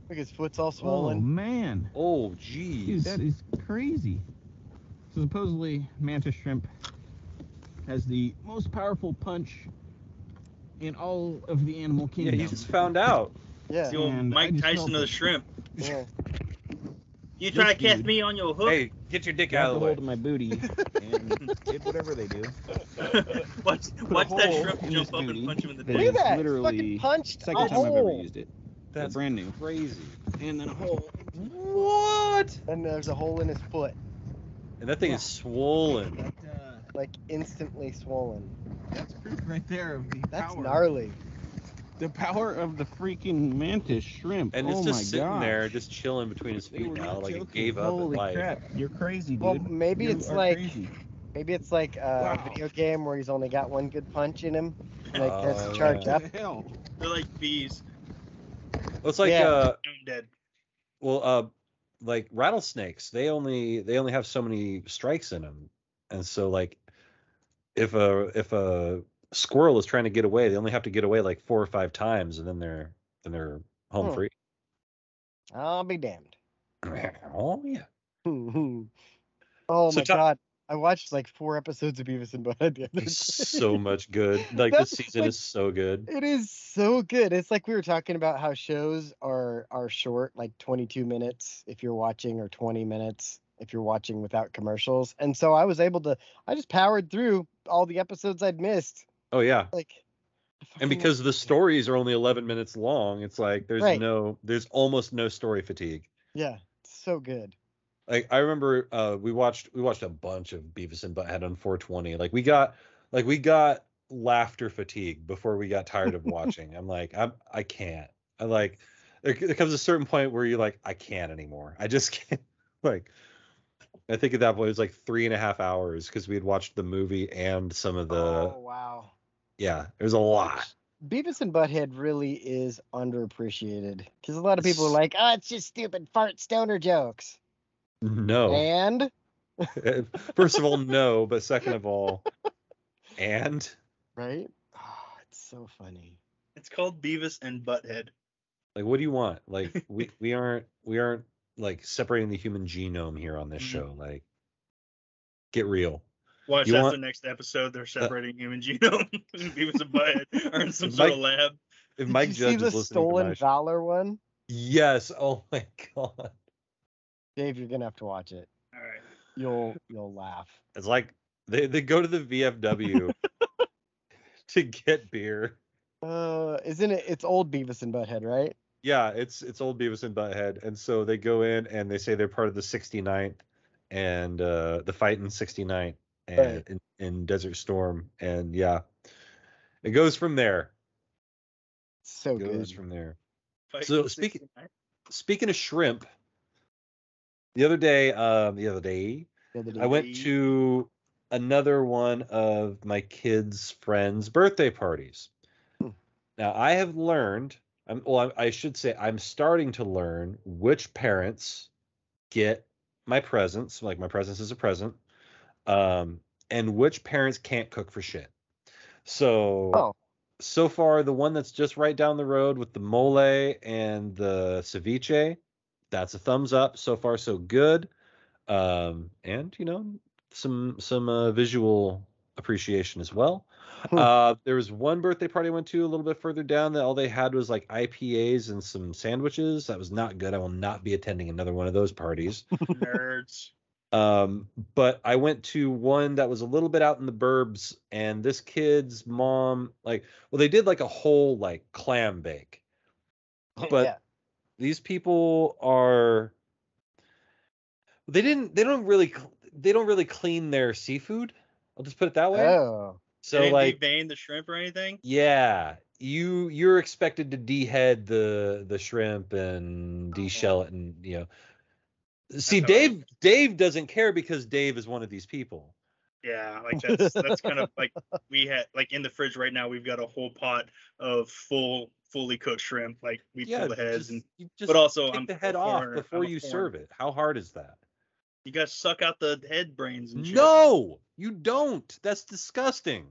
Speaker 1: Look, his foot's all swollen.
Speaker 4: Oh man.
Speaker 3: Oh jeez.
Speaker 4: Dude, that is crazy. So supposedly, mantis shrimp has the most powerful punch in all of the animal kingdom.
Speaker 3: Yeah, he just found out.
Speaker 1: Yeah.
Speaker 2: It's the old Mike Tyson of the shrimp.
Speaker 1: Yeah.
Speaker 2: You try to catch me on your hook?
Speaker 3: Hey, get your dick out of the way.
Speaker 4: Hold of my booty and did whatever they do.
Speaker 2: watch that shrimp jump up and punch him in the
Speaker 1: Look at
Speaker 2: dick.
Speaker 1: that.
Speaker 4: Literally
Speaker 1: Fucking punched
Speaker 4: second
Speaker 1: a
Speaker 4: time I've ever
Speaker 1: hole.
Speaker 4: used it.
Speaker 3: That's
Speaker 4: brand new.
Speaker 3: Crazy.
Speaker 4: And then a hole.
Speaker 3: What?
Speaker 1: And there's a hole in his foot.
Speaker 3: And that thing is swollen.
Speaker 4: But,
Speaker 1: Like instantly swollen.
Speaker 4: that's proof right there of the
Speaker 1: That's
Speaker 4: power.
Speaker 1: gnarly.
Speaker 4: The power of the freaking mantis shrimp.
Speaker 3: And it's
Speaker 4: oh
Speaker 3: just
Speaker 4: my
Speaker 3: sitting
Speaker 4: gosh.
Speaker 3: there, just chilling between his
Speaker 4: They
Speaker 3: feet
Speaker 4: were
Speaker 3: now,
Speaker 4: not
Speaker 3: like it
Speaker 4: joking.
Speaker 3: gave up
Speaker 4: Holy
Speaker 3: at life.
Speaker 4: crap. You're crazy, dude.
Speaker 1: Well, maybe
Speaker 4: You
Speaker 1: it's
Speaker 4: are
Speaker 1: like
Speaker 4: crazy.
Speaker 1: maybe it's like a
Speaker 4: Wow.
Speaker 1: video game where he's only got one good punch in him. Like
Speaker 3: Oh,
Speaker 1: has to charge
Speaker 3: yeah.
Speaker 1: up.
Speaker 4: What the hell?
Speaker 2: They're like bees.
Speaker 3: Well, it's like
Speaker 1: Yeah.
Speaker 2: I'm dead.
Speaker 3: like rattlesnakes. They only have so many strikes in them, and so like if a squirrel is trying to get away, they only have to get away like 4 or 5 times, and then they're home free.
Speaker 1: I'll be damned.
Speaker 3: Oh yeah.
Speaker 1: Oh
Speaker 3: So
Speaker 1: my god. I watched like 4 episodes of Beavis and Butthead the other day.
Speaker 3: It's so much good. Like this season is so good.
Speaker 1: It is so good. It's like we were talking about how shows are short, like 22 minutes if you're watching, or 20 minutes if you're watching without commercials. And so I just powered through all the episodes I'd missed.
Speaker 3: Oh yeah.
Speaker 1: Like,
Speaker 3: And because the stories are only 11 minutes long, it's like there's almost no story fatigue.
Speaker 1: Yeah, it's so good.
Speaker 3: Like I remember we watched a bunch of Beavis and Butthead on 420. Like we got laughter fatigue before we got tired of watching. I'm like, I can't. I like there comes a certain point where you're like, I can't anymore. I just can't. Like I think at that point it was like 3.5 hours because we had watched the movie and some of the
Speaker 1: Oh wow.
Speaker 3: Yeah, there's a lot.
Speaker 1: Beavis and Butthead really is underappreciated because a lot of people are like, oh, it's just stupid fart stoner jokes.
Speaker 3: No.
Speaker 1: And
Speaker 3: first of all, no, but second of all, and
Speaker 1: right? Oh, it's so funny.
Speaker 2: It's called Beavis and Butthead.
Speaker 3: like what do you want? Like we aren't like separating the human genome here on this show. Like get real.
Speaker 2: Watch the next episode. They're separating human genome. Beavis and Butthead are in some sort of lab.
Speaker 3: If Mike
Speaker 1: Did you
Speaker 3: Judge
Speaker 1: see
Speaker 3: is
Speaker 1: the
Speaker 3: listening
Speaker 1: Stolen
Speaker 3: to my
Speaker 1: Valor one?
Speaker 3: Yes. Oh my god.
Speaker 1: Dave, you're gonna have to watch it.
Speaker 2: All right.
Speaker 1: You'll laugh.
Speaker 3: It's like they go to the VFW to get beer.
Speaker 1: Isn't it? It's old Beavis and Butthead, right?
Speaker 3: Yeah, it's old Beavis and Butthead, and so they go in and they say they're part of the 69th and the fight in 69th and
Speaker 1: Right.
Speaker 3: in Desert Storm, and yeah, it goes from there.
Speaker 1: So
Speaker 3: It goes
Speaker 1: good.
Speaker 3: from there.
Speaker 2: Fight
Speaker 3: So
Speaker 2: for
Speaker 3: speaking
Speaker 2: 69.
Speaker 3: of shrimp, the other day,
Speaker 1: The other day.
Speaker 3: I went to another one of my kids' friends' birthday parties.
Speaker 1: Hmm.
Speaker 3: Now I have learned, I should say I'm starting to learn which parents get my presents, like my presents as a present, and which parents can't cook for shit. So so far, the one that's just right down the road with the mole and the ceviche, that's a thumbs up. So far, so good. And some visual appreciation as well. There was one birthday party I went to a little bit further down that all they had was like IPAs and some sandwiches. That was not good. I will not be attending another one of those parties.
Speaker 2: Nerds.
Speaker 3: But I went to one that was a little bit out in the burbs, and this kid's mom, they did like a whole like clam bake. But these people are they don't really clean their seafood. I'll just put it that way.
Speaker 1: Oh.
Speaker 2: So they didn't devein the shrimp or anything?
Speaker 3: Yeah. You're expected to dehead the shrimp and deshell it, and See, Dave doesn't care because Dave is one of these people.
Speaker 2: Yeah, like that's kind of like we had like in the fridge right now. We've got a whole pot of fully cooked shrimp. Like we pull the heads but also
Speaker 3: take the head off before you serve it. How hard is that?
Speaker 2: You gotta suck out the head brains and shit.
Speaker 3: No, you don't. That's disgusting.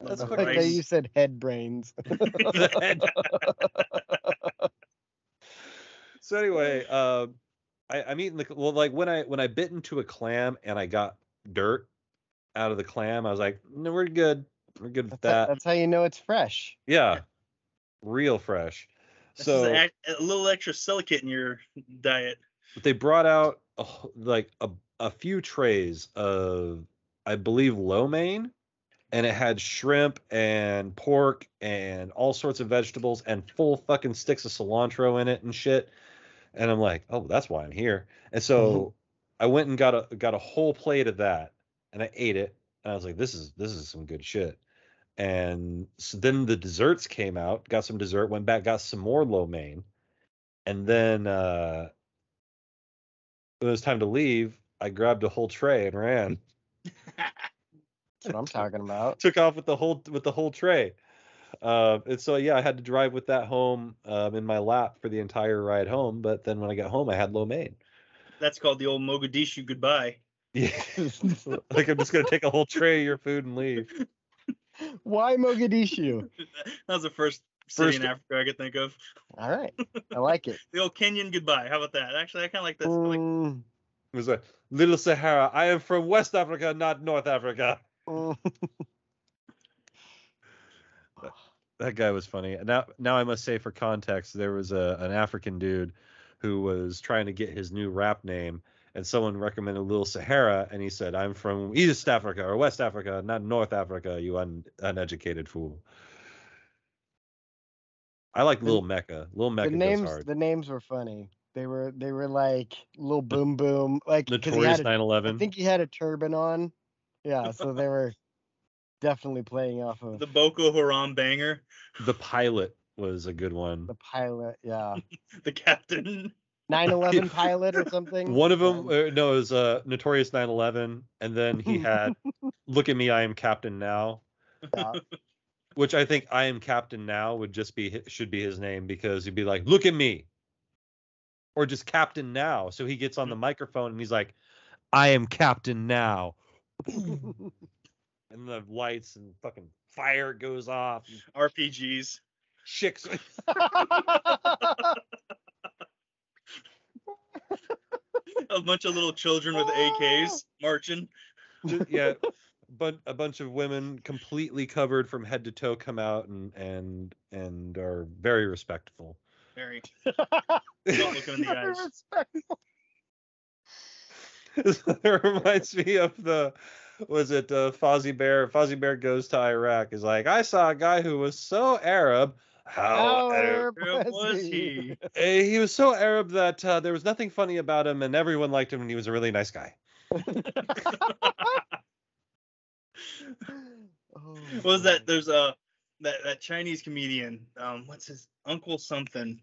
Speaker 1: That's like you said head brains.
Speaker 3: So anyway, I'm eating when I bit into a clam and I got dirt out of the clam, I was like, no, we're good. We're good with that.
Speaker 1: That's how you know it's fresh.
Speaker 3: Yeah. Real fresh.
Speaker 2: This is a little extra silicate in your diet.
Speaker 3: They brought out a few trays of, I believe, lo mein, and it had shrimp and pork and all sorts of vegetables and full fucking sticks of cilantro in it and shit. And I'm like, oh, that's why I'm here. And so I went and got a whole plate of that, and I ate it, and I was like, this is some good shit. And so then the desserts came out, got some dessert, went back, got some more lo mein, and then when it was time to leave, I grabbed a whole tray and ran.
Speaker 1: That's what I'm talking about.
Speaker 3: Took off with the whole tray. And so I had to drive with that home in my lap for the entire ride home. But then when I got home, I had lo mein.
Speaker 2: That's called the old Mogadishu goodbye.
Speaker 3: Yeah, like I'm just gonna take a whole tray of your food and leave.
Speaker 1: Why Mogadishu?
Speaker 2: That was the first city in Africa I could think of.
Speaker 1: All right, I like it.
Speaker 2: The old Kenyan goodbye. How about that? Actually, I kind of like this.
Speaker 3: It was a little Sahara. I am from West Africa, not North Africa. That guy was funny. Now I must say, for context, there was an African dude who was trying to get his new rap name, and someone recommended Lil Sahara, and he said, I'm from East Africa or West Africa, not North Africa, you uneducated fool. I like Lil Mecca. Lil Mecca goes hard.
Speaker 1: The names were funny. They were like Lil Boom Boom, like
Speaker 3: Notorious 9/11.
Speaker 1: I think he had a turban on. Yeah, so they were definitely playing off of
Speaker 2: the Boko Haram banger.
Speaker 3: The Pilot was a good one.
Speaker 1: The Pilot, yeah.
Speaker 2: The Captain.
Speaker 1: 9/11 Pilot or something.
Speaker 3: One of them, it was Notorious 9/11, and then he had Look at Me, I Am Captain Now.
Speaker 1: Yeah.
Speaker 3: Which I think I Am Captain Now should be his name, because he'd be like, look at me. Or just Captain Now. So he gets on the microphone and he's like, I am Captain Now. And the lights and fucking fire goes off.
Speaker 2: RPGs.
Speaker 3: Chicks.
Speaker 2: A bunch of little children with AKs marching.
Speaker 3: Yeah. But a bunch of women completely covered from head to toe come out and are very respectful.
Speaker 2: Very. Don't look them in the eyes.
Speaker 1: Respectful.
Speaker 3: It reminds me of Fozzie Bear? Fozzie Bear Goes to Iraq is like, I saw a guy who was so Arab.
Speaker 1: How
Speaker 2: Arab was he?
Speaker 3: He was so Arab that there was nothing funny about him, and everyone liked him, and he was a really nice guy.
Speaker 2: What was that? There's that Chinese comedian. What's his Uncle something?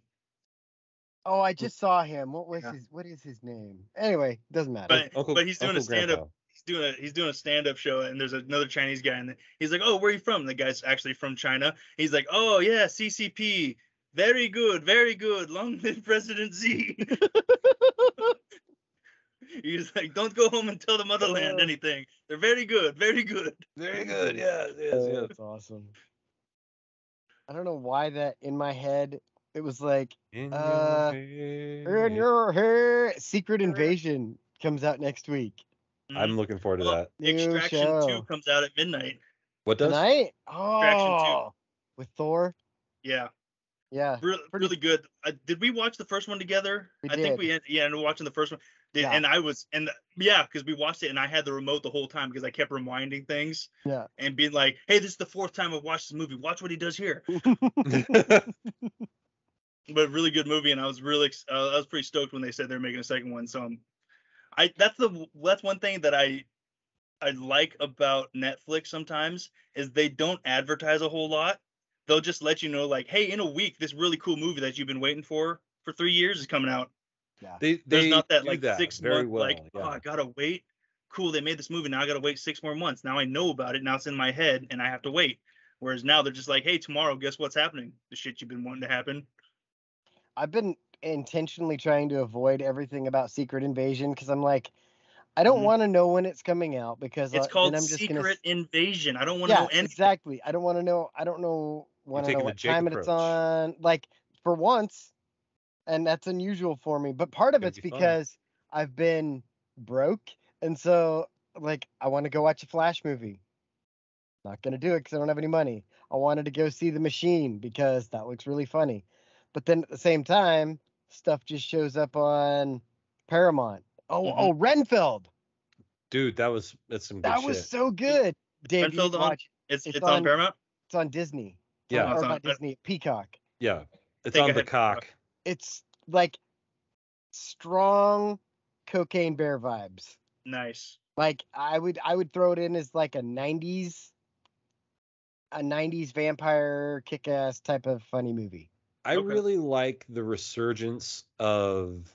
Speaker 1: Oh, I just saw him. What is his name? Anyway, doesn't matter.
Speaker 2: But he's doing a stand-up. He's doing a stand-up show, and there's another Chinese guy, and he's like, "Oh, where are you from?" And the guy's actually from China. He's like, "Oh yeah, CCP, very good, long live President Xi." He's like, "Don't go home and tell the motherland anything. They're very good, very good."
Speaker 3: Very good, yeah.
Speaker 1: That's awesome. I don't know why that in my head it was like
Speaker 3: In
Speaker 1: your hair. Secret Invasion comes out next week.
Speaker 3: I'm looking forward to that.
Speaker 1: New
Speaker 2: Extraction
Speaker 1: show.
Speaker 2: 2 comes out at midnight.
Speaker 3: What does?
Speaker 1: Tonight?
Speaker 2: Extraction 2.
Speaker 1: With Thor?
Speaker 2: Yeah.
Speaker 1: Yeah.
Speaker 2: Really good. Did we watch the first one together?
Speaker 1: We
Speaker 2: I
Speaker 1: did.
Speaker 2: think we ended up watching the first one.
Speaker 1: Yeah.
Speaker 2: And I was because we watched it and I had the remote the whole time because I kept reminding things.
Speaker 1: Yeah.
Speaker 2: And being like, hey, this is the 4th time I've watched this movie. Watch what he does here. But really good movie, and I was pretty stoked when they said they're making a second one. So that's one thing that I like about Netflix sometimes is they don't advertise a whole lot. They'll just let you know, like, hey, in a week, this really cool movie that you've been waiting for 3 years is coming out.
Speaker 1: Yeah.
Speaker 2: There's not that
Speaker 3: do
Speaker 2: like
Speaker 3: that
Speaker 2: 6
Speaker 3: very
Speaker 2: month
Speaker 3: well,
Speaker 2: like,
Speaker 3: yeah.
Speaker 2: oh, I gotta wait. Cool, they made this movie. Now I gotta wait 6 more months. Now I know about it. Now it's in my head, and I have to wait. Whereas now they're just like, hey, tomorrow, guess what's happening? The shit you've been wanting to happen.
Speaker 1: I've been intentionally trying to avoid everything about Secret Invasion because I'm like, I don't want to know when it's coming out because
Speaker 2: it's called
Speaker 1: then I'm just
Speaker 2: Secret Invasion. I don't want to know anything.
Speaker 1: Exactly. I don't want to know. I don't know. Want to know what time it's on? Like for once, and that's unusual for me. But part of it's because I've been broke, and so like I want to go watch a Flash movie. Not gonna do it because I don't have any money. I wanted to go see The Machine because that looks really funny. But then at the same time, stuff just shows up on Paramount. Oh, Renfield.
Speaker 3: Dude, that's some good shit.
Speaker 1: That was so good. Dave,
Speaker 2: Renfield
Speaker 1: watch.
Speaker 2: It's on Paramount?
Speaker 1: It's on Disney.
Speaker 3: Yeah.
Speaker 1: Or not Disney, Peacock.
Speaker 3: Yeah. It's on the cock.
Speaker 1: It's like strong Cocaine Bear vibes.
Speaker 2: Nice.
Speaker 1: Like I would throw it in as like a 90s vampire kick-ass type of funny movie.
Speaker 3: I really like the resurgence of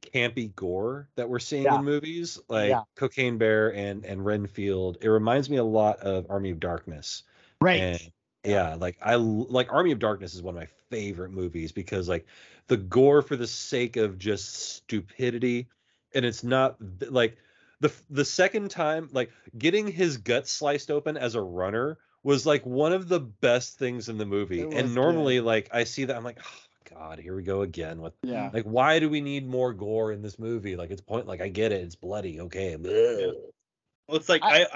Speaker 3: campy gore that we're seeing in movies like Cocaine Bear and Renfield. It reminds me a lot of Army of Darkness.
Speaker 1: Right.
Speaker 3: And like I like Army of Darkness is one of my favorite movies because like the gore for the sake of just stupidity, and it's not like the second time like getting his gut sliced open as a runner was like one of the best things in the movie. And normally like I see that I'm like, oh God, here we go again with like why do we need more gore in this movie? Like it's like I get it, it's bloody, okay.
Speaker 2: Yeah. Well, it's like I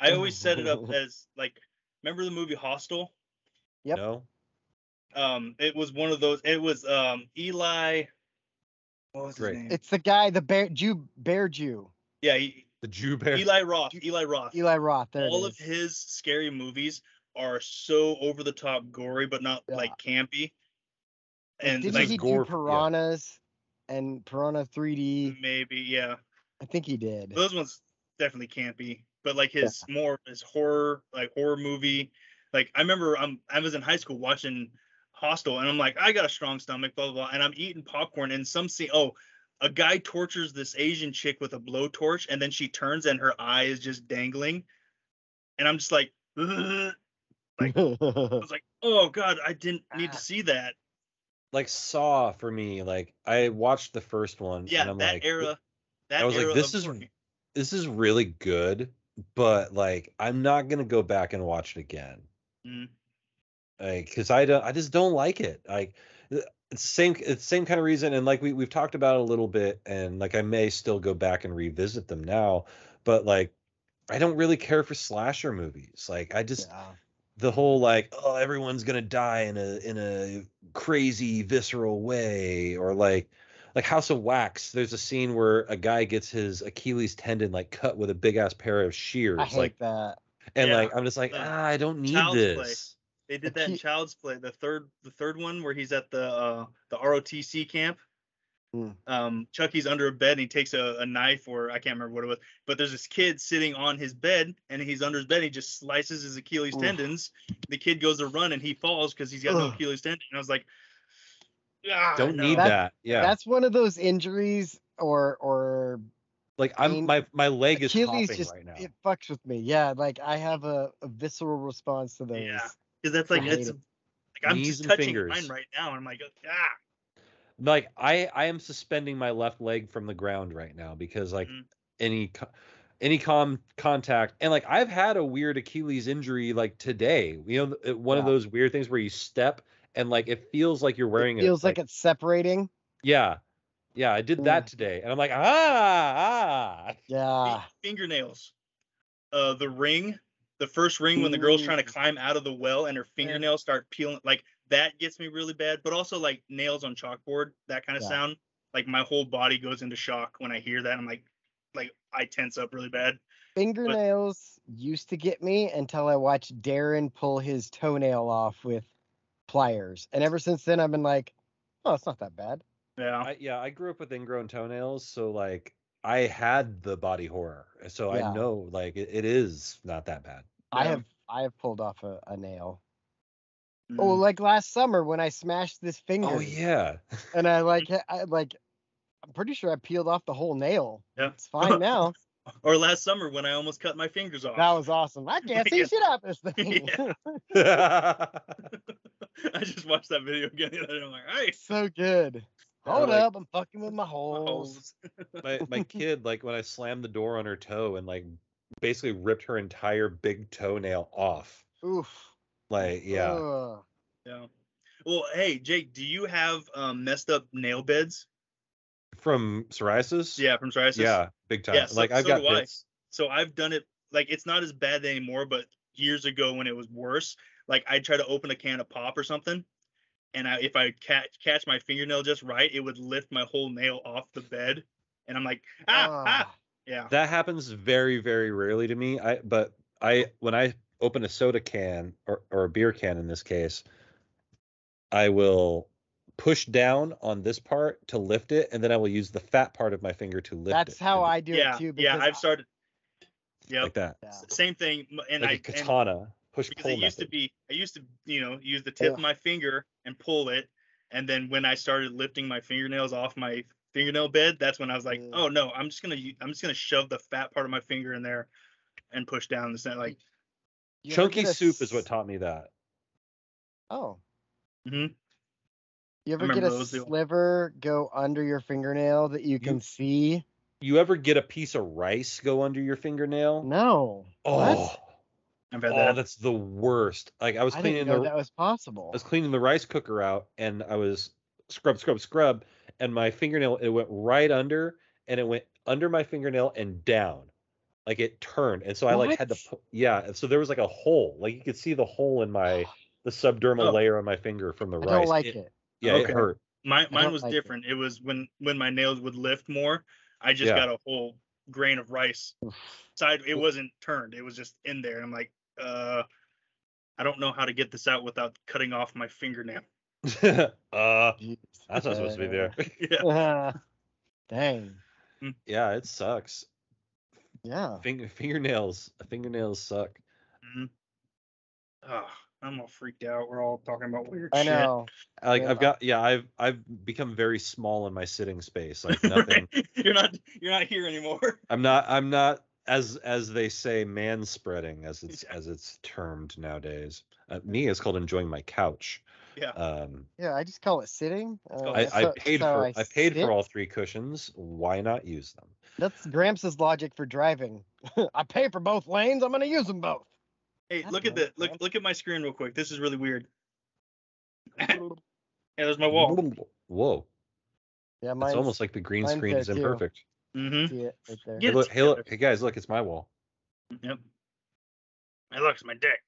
Speaker 2: always set it up as like, remember the movie Hostel?
Speaker 1: Yep.
Speaker 3: No.
Speaker 2: It was one of those. It was Eli. What was his name?
Speaker 1: It's the guy, the bear Jew.
Speaker 2: Yeah,
Speaker 3: the Jew bear.
Speaker 2: Eli Roth.
Speaker 1: Eli Roth. There
Speaker 2: all of his scary movies are so over the top gory, but not like campy. And
Speaker 1: didn't he do Piranhas and Piranha 3D?
Speaker 2: Maybe, yeah.
Speaker 1: I think he did.
Speaker 2: Those ones definitely campy, but like his horror, like horror movie. Like I remember I was in high school watching Hostel, and I'm like, I got a strong stomach, blah blah blah, and I'm eating popcorn, and some scene, a guy tortures this Asian chick with a blowtorch, and then she turns and her eye is just dangling, and I'm just like, ugh. Like I was like, oh God, I didn't need to see that.
Speaker 3: Like Saw for me, like I watched the first one.
Speaker 2: Yeah,
Speaker 3: and I'm
Speaker 2: that
Speaker 3: like,
Speaker 2: era.
Speaker 3: I was like, this is really good, but like I'm not gonna go back and watch it again. Like, because I just don't like it. Like it's the same kind of reason, and like we've talked about it a little bit, and like I may still go back and revisit them now, but like I don't really care for slasher movies. Like I just the whole like, oh, everyone's gonna die in a crazy visceral way, or like House of Wax. There's a scene where a guy gets his Achilles tendon like cut with a big ass pair of shears.
Speaker 1: I hate that.
Speaker 3: And like I'm just like, I don't need this.
Speaker 2: Play. They did that in Child's Play, the third one where he's at the ROTC camp. Chucky's under a bed and he takes a knife, or I can't remember what it was, but there's this kid sitting on his bed and he's under his bed. He just slices his Achilles tendons. The kid goes to run and he falls because he's got no Achilles tendon. And I was like,
Speaker 3: don't need that. Yeah,
Speaker 1: that's one of those injuries or
Speaker 3: like my leg is
Speaker 1: Achilles
Speaker 3: popping
Speaker 1: just,
Speaker 3: right now.
Speaker 1: It fucks with me. Yeah, like I have a visceral response to those.
Speaker 2: Yeah, because that's like I'm just touching mine right now, and I'm like,
Speaker 3: Like I am suspending my left leg from the ground right now because like any contact. And like I've had a weird Achilles injury like today. You know, one of those weird things where you step and like it feels like you're wearing
Speaker 1: it. Feels like it's separating.
Speaker 3: Yeah. Yeah, I did that today. And I'm like, ah.
Speaker 1: Yeah.
Speaker 2: Fingernails. The first ring when the girl's trying to climb out of the well and her fingernails start peeling, like that gets me really bad. But also like nails on chalkboard, that kind of sound. Like my whole body goes into shock when I hear that. I'm like I tense up really bad.
Speaker 1: Fingernails used to get me until I watched Darren pull his toenail off with pliers. And ever since then I've been like, oh, it's not that bad.
Speaker 2: Yeah.
Speaker 3: I grew up with ingrown toenails, so like I had the body horror. So I know like it is not that bad.
Speaker 1: Yeah. I have pulled off a nail. Oh, like last summer when I smashed this finger.
Speaker 3: Oh yeah.
Speaker 1: And I'm pretty sure I peeled off the whole nail.
Speaker 2: Yeah.
Speaker 1: It's fine now.
Speaker 2: Or last summer when I almost cut my fingers off.
Speaker 1: That was awesome. I can't see shit out this thing.
Speaker 2: I just watched that video again the other day. I'm like, hey.
Speaker 1: So good. Hold up, I'm fucking with my holes.
Speaker 3: My kid, like when I slammed the door on her toe and like basically ripped her entire big toenail off.
Speaker 1: Oof.
Speaker 3: Like, yeah.
Speaker 2: Yeah. Well, hey, Jake, do you have messed up nail beds?
Speaker 3: From psoriasis?
Speaker 2: Yeah, from psoriasis.
Speaker 3: Yeah, big time.
Speaker 2: Yeah,
Speaker 3: like I've got bits.
Speaker 2: So I've done it. Like it's not as bad anymore, but years ago when it was worse, like I'd try to open a can of pop or something, and if I catch my fingernail just right, it would lift my whole nail off the bed, and I'm like, yeah.
Speaker 3: That happens very, very rarely to me. When I open a soda can or a beer can in this case, I will push down on this part to lift it, and then I will use the fat part of my finger to lift it.
Speaker 1: That's how I do it too.
Speaker 2: Yeah, I've started. Yeah,
Speaker 3: like that.
Speaker 1: Yeah.
Speaker 2: Same thing, and
Speaker 3: like a katana push
Speaker 2: because
Speaker 3: pull.
Speaker 2: I used to use the tip of my finger and pull it, and then when I started lifting my fingernails off my fingernail bed, that's when I was like, oh no, I'm just gonna shove the fat part of my finger in there and push down. It's not like
Speaker 3: chunky soup is what taught me that.
Speaker 1: Oh.
Speaker 2: Mm-hmm.
Speaker 1: You ever get a sliver go under your fingernail that you can see?
Speaker 3: You ever get a piece of rice go under your fingernail?
Speaker 1: No.
Speaker 3: Oh,
Speaker 1: what?
Speaker 2: I've had that.
Speaker 3: That's the worst. Like I
Speaker 1: didn't know that was possible.
Speaker 3: I was cleaning the rice cooker out, and I was scrub, and my fingernail, it went right under, and it went under my fingernail and down. Like it turned, and so I like had to so there was like a hole. Like you could see the hole in the subdermal layer on my finger from the rice.
Speaker 1: I don't like it.
Speaker 3: Yeah, okay. It hurt.
Speaker 2: Mine was different. It was when my nails would lift more, I just got a whole grain of rice. It wasn't turned. It was just in there. I'm like, I don't know how to get this out without cutting off my fingernail.
Speaker 3: That's not supposed to be there.
Speaker 2: Yeah.
Speaker 1: Dang.
Speaker 3: Yeah, it sucks.
Speaker 1: Yeah.
Speaker 3: Fingernails suck.
Speaker 2: Mm-hmm. Oh, I'm all freaked out. We're all talking about weird
Speaker 1: shit.
Speaker 2: I
Speaker 1: know.
Speaker 3: Like I've become very small in my sitting space. Like nothing.
Speaker 2: You're not here anymore.
Speaker 3: I'm not as they say man spreading as it's termed nowadays. Me is called enjoying my couch.
Speaker 2: Yeah.
Speaker 1: Yeah, I just call it sitting.
Speaker 3: I paid for all 3 cushions. Why not use them?
Speaker 1: That's Gramps' logic for driving. I pay for both lanes. I'm gonna use them both.
Speaker 2: Hey, look at that. Look at my screen real quick. This is really weird. Yeah, there's my wall.
Speaker 3: Whoa.
Speaker 1: Yeah,
Speaker 3: it's almost like the green screen is imperfect.
Speaker 2: Mm-hmm.
Speaker 1: See it right there.
Speaker 3: Hey guys, look, it's my wall.
Speaker 2: Yep. Hey, look, it's my dick.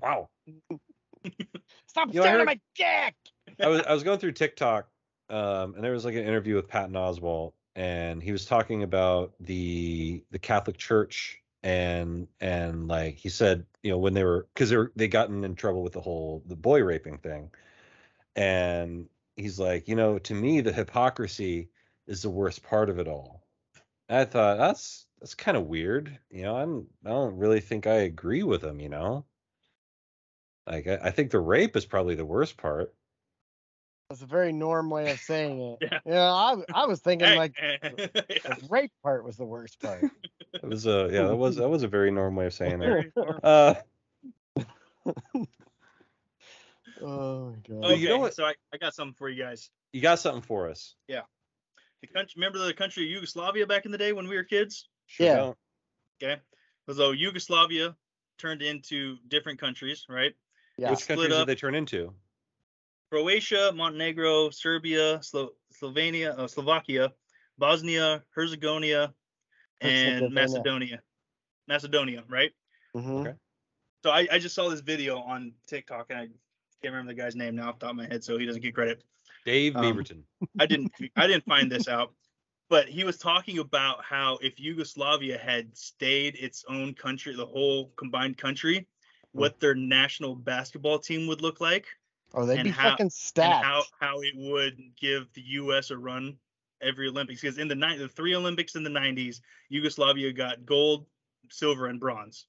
Speaker 3: Wow.
Speaker 1: Stop staring at my dick.
Speaker 3: I was going through TikTok, and there was like an interview with Patton Oswalt, and he was talking about the Catholic Church, and like he said, when they gotten in trouble with the boy raping thing, and he's like, to me the hypocrisy is the worst part of it all. And I thought that's kind of weird, I don't really think I agree with him, Like I think the rape is probably the worst part.
Speaker 1: That's a very norm way of saying it. Yeah, I was thinking the rape part was the worst part.
Speaker 3: It was that was a very norm way of saying it.
Speaker 1: Oh my god.
Speaker 2: Okay, you know what? So I got something for you guys.
Speaker 3: You got something for us?
Speaker 2: Yeah. Remember the country of Yugoslavia back in the day when we were kids?
Speaker 3: Sure.
Speaker 2: Okay. So Yugoslavia turned into different countries, right?
Speaker 1: Yeah.
Speaker 3: Which countries did they turn into?
Speaker 2: Croatia, Montenegro, Serbia, Slovenia, Slovakia, Bosnia, Herzegovina, and Macedonia, right?
Speaker 1: Mm-hmm.
Speaker 3: Okay.
Speaker 2: So I just saw this video on TikTok, and I can't remember the guy's name now off the top of my head, so he doesn't get credit.
Speaker 3: Dave Beaverton.
Speaker 2: I didn't find this out, but he was talking about how if Yugoslavia had stayed its own country, the whole combined country, what their national basketball team would look like.
Speaker 1: Oh, they'd be fucking stacked.
Speaker 2: And how it would give the U.S. a run every Olympics. Because in the 3 Olympics in the 90s, Yugoslavia got gold, silver, and bronze.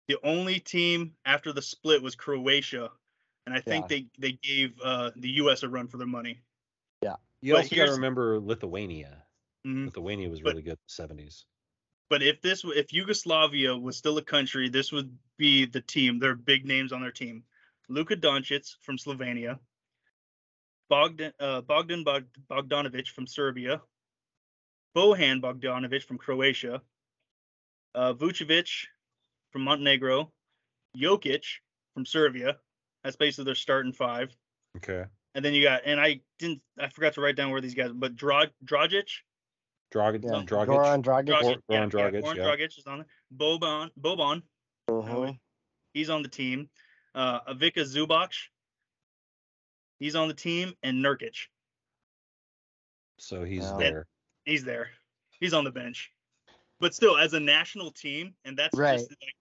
Speaker 2: The only team after the split was Croatia, and I think they gave the U.S. a run for their money.
Speaker 3: Yeah. You also got to remember Lithuania. Mm-hmm. Lithuania was really good in the 70s.
Speaker 2: But if Yugoslavia was still a country, this would be the team. There are big names on their team. Luka Doncic from Slovenia, Bogdan Bogdanovic from Serbia, Bojan Bogdanovic from Croatia, Vucevic from Montenegro, Jokic from Serbia. That's basically their starting 5.
Speaker 3: Okay.
Speaker 2: And then you got, I forgot to write down where these guys, but Dragic.
Speaker 1: Goran Dragic.
Speaker 2: Goran Dragic is on there. Boban.
Speaker 1: Uh-huh.
Speaker 2: He's on the team. Ivica Zubac. He's on the team, and Nurkic.
Speaker 3: So he's there.
Speaker 2: He's there. He's on the bench. But still, as a national team, and that's
Speaker 1: right.
Speaker 2: Just like,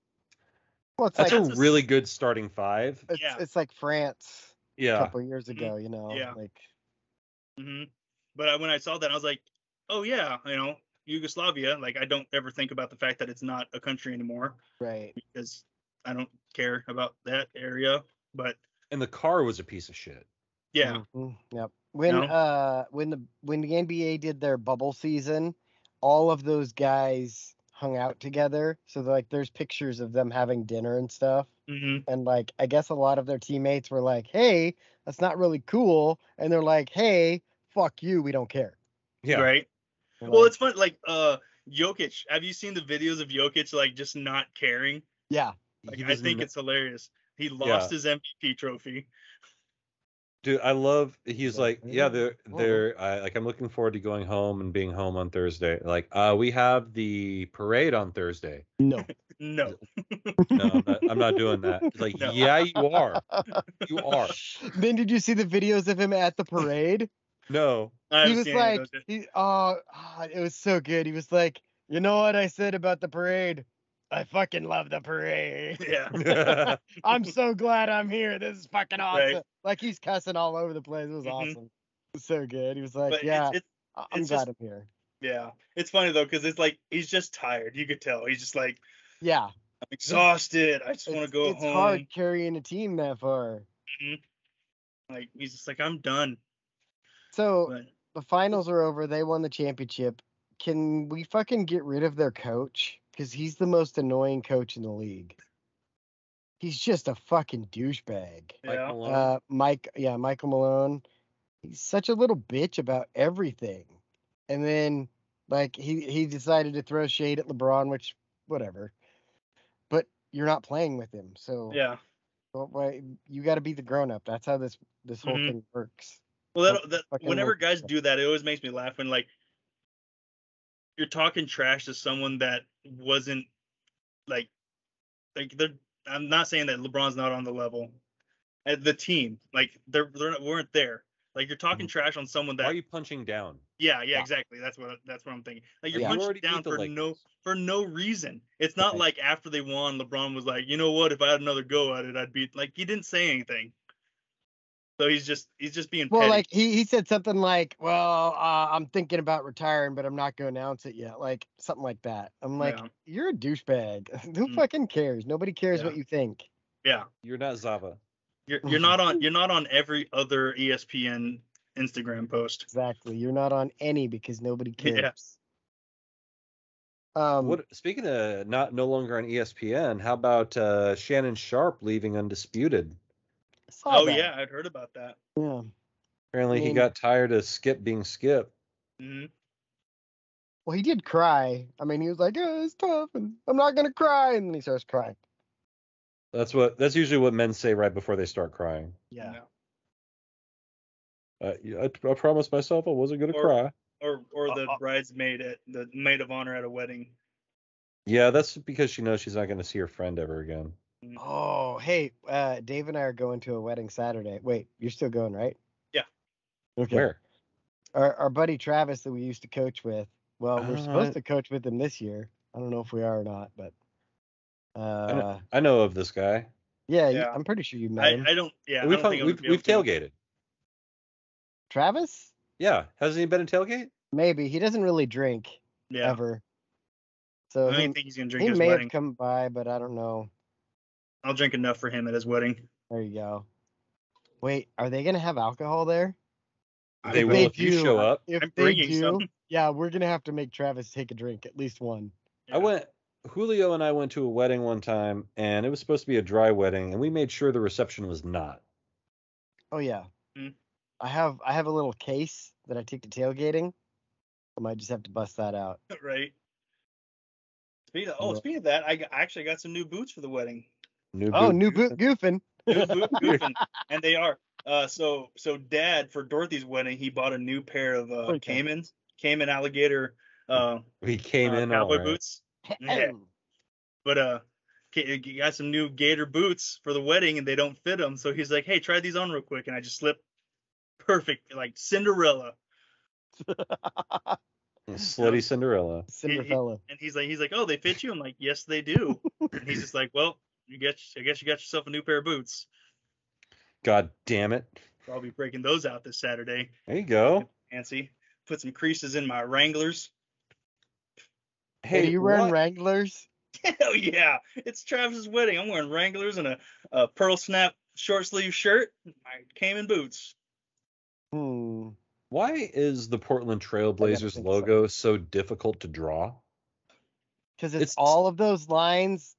Speaker 1: well,
Speaker 3: that's a really good starting 5.
Speaker 1: It's like France.
Speaker 3: Yeah.
Speaker 1: A couple years ago, you know.
Speaker 2: Yeah.
Speaker 1: Like.
Speaker 2: Mm-hmm. But when I saw that, I was like, oh yeah, Yugoslavia. Like I don't ever think about the fact that it's not a country anymore.
Speaker 1: Right.
Speaker 2: Because I don't care about that area.
Speaker 3: And the car was a piece of shit.
Speaker 2: Yeah.
Speaker 1: Mm-hmm. Yep. When the NBA did their bubble season, all of those guys hung out together. So there's pictures of them having dinner and stuff.
Speaker 2: Mm-hmm.
Speaker 1: And I guess a lot of their teammates were like, "Hey, that's not really cool," and they're like, "Hey, fuck you, we don't care."
Speaker 2: Yeah. Right. Well, it's fun. Like Jokic. Have you seen the videos of Jokic just not caring?
Speaker 1: Yeah.
Speaker 2: I think it's hilarious. He lost his MVP trophy.
Speaker 3: Dude, I love. He's like, yeah, they're. I'm looking forward to going home and being home on Thursday. Like, we have the parade on Thursday.
Speaker 1: No.
Speaker 2: No,
Speaker 3: I'm not doing that. It's like, no. Yeah, you are. You are.
Speaker 1: Then did you see the videos of him at the parade?
Speaker 3: No.
Speaker 1: He was like, it was so good. He was like, you know what I said about the parade? I fucking love the parade.
Speaker 2: Yeah.
Speaker 1: I'm so glad I'm here. This is fucking awesome. Right. Like he's cussing all over the place. It was awesome. It was so good. He was like, I'm glad I'm here.
Speaker 2: Yeah. It's funny though, because it's like he's just tired. You could tell. He's just like,
Speaker 1: yeah.
Speaker 2: I'm exhausted. I just want to go home. It's
Speaker 1: hard carrying a team that far.
Speaker 2: Mm-hmm. Like he's just like, I'm done.
Speaker 1: So the finals are over. They won the championship. Can we fucking get rid of their coach? Because he's the most annoying coach in the league. He's just a fucking douchebag.
Speaker 2: Yeah.
Speaker 1: Michael Malone. He's such a little bitch about everything. And then, he decided to throw shade at LeBron, which, whatever. But you're not playing with him, so
Speaker 2: yeah.
Speaker 1: Well, you got to be the grown up. That's how this whole thing works.
Speaker 2: Well, whenever guys do that, it always makes me laugh when you're talking trash to someone that wasn't I'm not saying that LeBron's not on the level. The team, they weren't there. Like you're talking trash on someone that.
Speaker 3: Why are you punching down?
Speaker 2: Yeah, exactly. That's what I'm thinking. Like you're punching down for no reason. It's not like after they won, LeBron was like, you know what? If I had another go at it, I'd beat. Like he didn't say anything. So he's just being petty.
Speaker 1: Well, he said something like, "Well, I'm thinking about retiring, but I'm not going to announce it yet." Like something like that. I'm like, you're a douchebag. Who fucking cares? Nobody cares what you think.
Speaker 2: Yeah,
Speaker 3: you're not Zava.
Speaker 2: You're not on every other ESPN Instagram post.
Speaker 1: Exactly. You're not on any because nobody cares.
Speaker 3: Yeah. Speaking of no longer on ESPN, how about Shannon Sharp leaving Undisputed?
Speaker 2: Yeah, I'd heard about that.
Speaker 1: Yeah.
Speaker 3: Apparently he got tired of Skip being Skip.
Speaker 2: Mm-hmm.
Speaker 1: Well, he did cry. I mean, he was like, "Oh, it's tough, and I'm not gonna cry," and then he starts crying.
Speaker 3: That's usually what men say right before they start crying.
Speaker 1: Yeah.
Speaker 3: I promised myself I wasn't gonna cry.
Speaker 2: Or the bridesmaid at the maid of honor at a wedding.
Speaker 3: Yeah, that's because she knows she's not going to see her friend ever again.
Speaker 1: Oh, hey, Dave and I are going to a wedding Saturday. Wait, you're still going, right?
Speaker 2: Yeah.
Speaker 1: Okay.
Speaker 3: Where?
Speaker 1: Our buddy Travis that we used to coach with. Well, we're supposed to coach with him this year. I don't know if we are or not, but
Speaker 3: I know of this guy.
Speaker 1: Yeah. I'm pretty sure you met him.
Speaker 2: I don't. Yeah,
Speaker 3: we've tailgated.
Speaker 1: Travis?
Speaker 3: Yeah, hasn't he been in tailgate?
Speaker 1: Maybe he doesn't really drink ever. So
Speaker 2: I don't think he's gonna drink.
Speaker 1: He
Speaker 2: his
Speaker 1: may
Speaker 2: wedding.
Speaker 1: have come by, but I don't know.
Speaker 2: I'll drink enough for him at his wedding.
Speaker 1: There you go. Wait, are they gonna have alcohol there?
Speaker 3: They will if you show up.
Speaker 1: If
Speaker 2: I'm
Speaker 1: they
Speaker 2: bringing
Speaker 1: do,
Speaker 2: some.
Speaker 1: yeah, we're gonna have to make Travis take a drink, at least one.
Speaker 2: Yeah.
Speaker 3: Julio and I went to a wedding one time, and it was supposed to be a dry wedding, and we made sure the reception was not.
Speaker 1: Oh yeah.
Speaker 2: Mm.
Speaker 1: I have a little case that I take to tailgating. I might just have to bust that out.
Speaker 2: Right. Speaking of that, I actually got some new boots for the wedding.
Speaker 1: New boot Goofin.
Speaker 2: New boot Goofin. And they are. So Dad, for Dorothy's wedding, he bought a new pair of Cayman alligator
Speaker 3: We came in
Speaker 2: cowboy
Speaker 3: all right.
Speaker 2: boots. Yeah. But he got some new gator boots for the wedding, and they don't fit him. So he's like, "Hey, try these on real quick," and I just slipped perfect, like Cinderella.
Speaker 3: Slutty Cinderella.
Speaker 2: And he's like, "Oh, they fit you?" I'm like, "Yes, they do." And he's just like, "Well, I guess you got yourself a new pair of boots."
Speaker 3: God damn it!
Speaker 2: So I'll be breaking those out this Saturday.
Speaker 3: There you go.
Speaker 2: Fancy. Put some creases in my Wranglers.
Speaker 1: Hey, are you wearing Wranglers?
Speaker 2: Hell yeah! It's Travis's wedding. I'm wearing Wranglers and a pearl snap short sleeve shirt. My Cayman boots.
Speaker 3: Why is the Portland Trailblazers logo so difficult to draw?
Speaker 1: Because it's all of those lines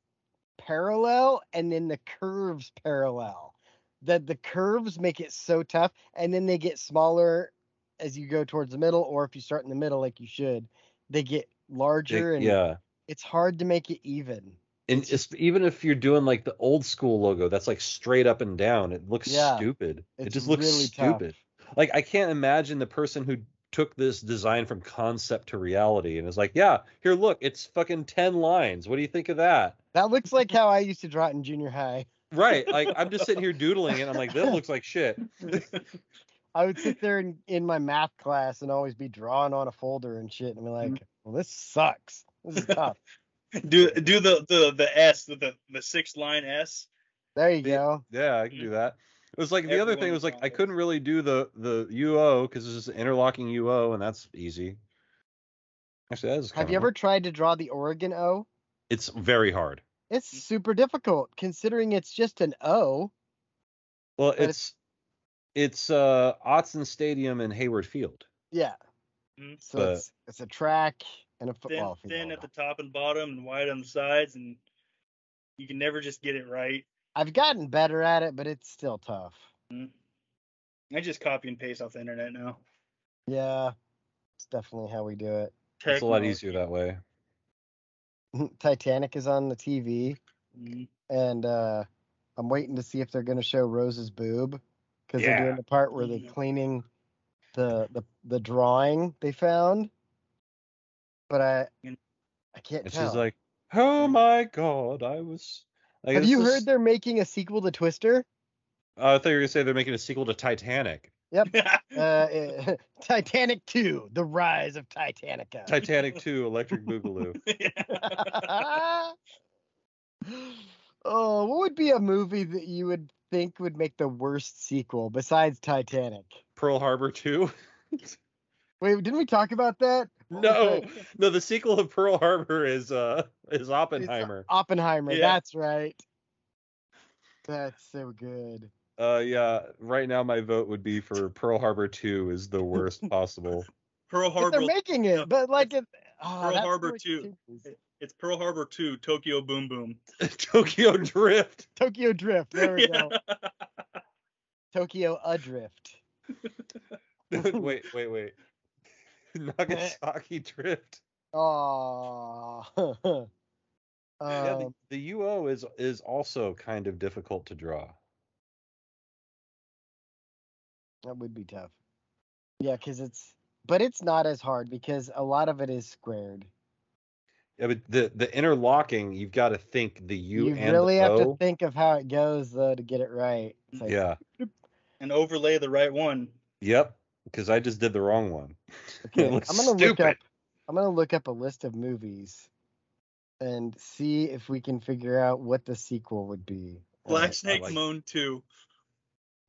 Speaker 1: parallel and then the curves parallel. The curves make it so tough, and then they get smaller as you go towards the middle, or if you start in the middle like you should, they get larger and it's hard to make it even.
Speaker 3: And even if you're doing like the old school logo, that's like straight up and down. It looks stupid. It just looks really stupid. Tough. Like I can't imagine the person who took this design from concept to reality and is like, yeah, here, look, it's fucking 10 lines. What do you think of that?
Speaker 1: That looks like how I used to draw it in junior high.
Speaker 3: Right. Like I'm just sitting here doodling it. I'm like, that looks like shit.
Speaker 1: I would sit there in my math class and always be drawing on a folder and shit and be like, well, this sucks. This is tough.
Speaker 2: do the S, the 6-line S.
Speaker 1: There you go.
Speaker 3: Yeah, I can do that. It was like the other thing was like I couldn't really do the UO because it's just an interlocking UO, and that's easy. Actually, that is.
Speaker 1: Have you ever tried to draw the Oregon O?
Speaker 3: It's very hard.
Speaker 1: It's super difficult considering it's just an O.
Speaker 3: Well, it's Autzen Stadium and Hayward Field.
Speaker 1: Yeah. So it's a track and a football field.
Speaker 2: Thin at the top and bottom and wide on the sides, and you can never just get it right.
Speaker 1: I've gotten better at it, but it's still tough.
Speaker 2: I just copy and paste off the internet now.
Speaker 1: Yeah, it's definitely how we do it.
Speaker 3: It's a lot easier that way.
Speaker 1: Titanic is on the TV, and I'm waiting to see if they're going to show Rose's boob because they're doing the part where they're cleaning the drawing they found. But I can't tell.
Speaker 3: She's like, oh my god,
Speaker 1: Have you heard they're making a sequel to Twister?
Speaker 3: I thought you were going to say they're making a sequel to Titanic.
Speaker 1: Yep. Titanic 2, The Rise of Titanica.
Speaker 3: Titanic 2, Electric Boogaloo.
Speaker 1: Oh, what would be a movie that you would think would make the worst sequel besides Titanic?
Speaker 3: Pearl Harbor 2?
Speaker 1: Wait, didn't we talk about that?
Speaker 3: No, the sequel of Pearl Harbor is Oppenheimer.
Speaker 1: Oppenheimer, that's right. That's so good.
Speaker 3: Yeah, right now my vote would be for Pearl Harbor 2 is the worst possible.
Speaker 2: Pearl Harbor.
Speaker 1: But they're making it, but like it.
Speaker 2: Pearl Harbor 2. It's Pearl Harbor 2, Tokyo Boom Boom.
Speaker 3: Tokyo Drift.
Speaker 1: Tokyo Drift. There we go. Tokyo Adrift.
Speaker 3: Wait. Nagasaki Drift.
Speaker 1: Oh.
Speaker 3: Yeah, the UO is also kind of difficult to draw.
Speaker 1: That would be tough. Yeah, but it's not as hard because a lot of it is squared.
Speaker 3: Yeah, but the interlocking, you've got to think the U
Speaker 1: You
Speaker 3: and
Speaker 1: really
Speaker 3: the
Speaker 1: have to
Speaker 3: O.
Speaker 1: think of how it goes though to get it right. It's like,
Speaker 3: Yeah.
Speaker 2: And overlay the right one.
Speaker 3: Yep. Because I just did the wrong one.
Speaker 1: okay,
Speaker 3: It looks
Speaker 1: I'm gonna
Speaker 3: stupid.
Speaker 1: look up a list of movies and see if we can figure out what the sequel would be.
Speaker 2: Black Snake Moan 2.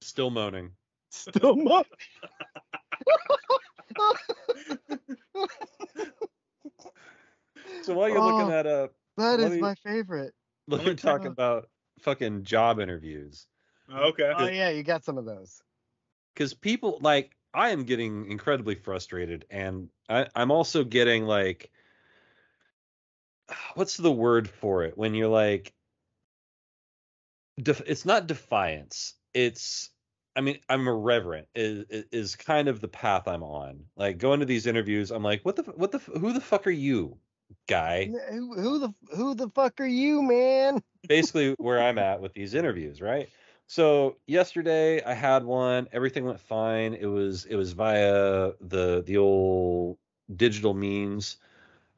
Speaker 3: Still moaning.
Speaker 1: Still moaning.
Speaker 3: So while you're looking that up,
Speaker 1: that is my favorite.
Speaker 3: Let me talk about fucking job interviews.
Speaker 2: Okay.
Speaker 1: Oh yeah, you got some of those.
Speaker 3: Because people, like, I am getting incredibly frustrated, and I'm also getting, like, what's the word for it? When you're like, it's not defiance. It's, I mean, I'm irreverent is kind of the path I'm on. Like, going to these interviews, I'm like, who the fuck are you, guy?
Speaker 1: Who the fuck are you, man?
Speaker 3: Basically where I'm at with these interviews, right? So yesterday I had one, everything went fine. It was via the old digital means.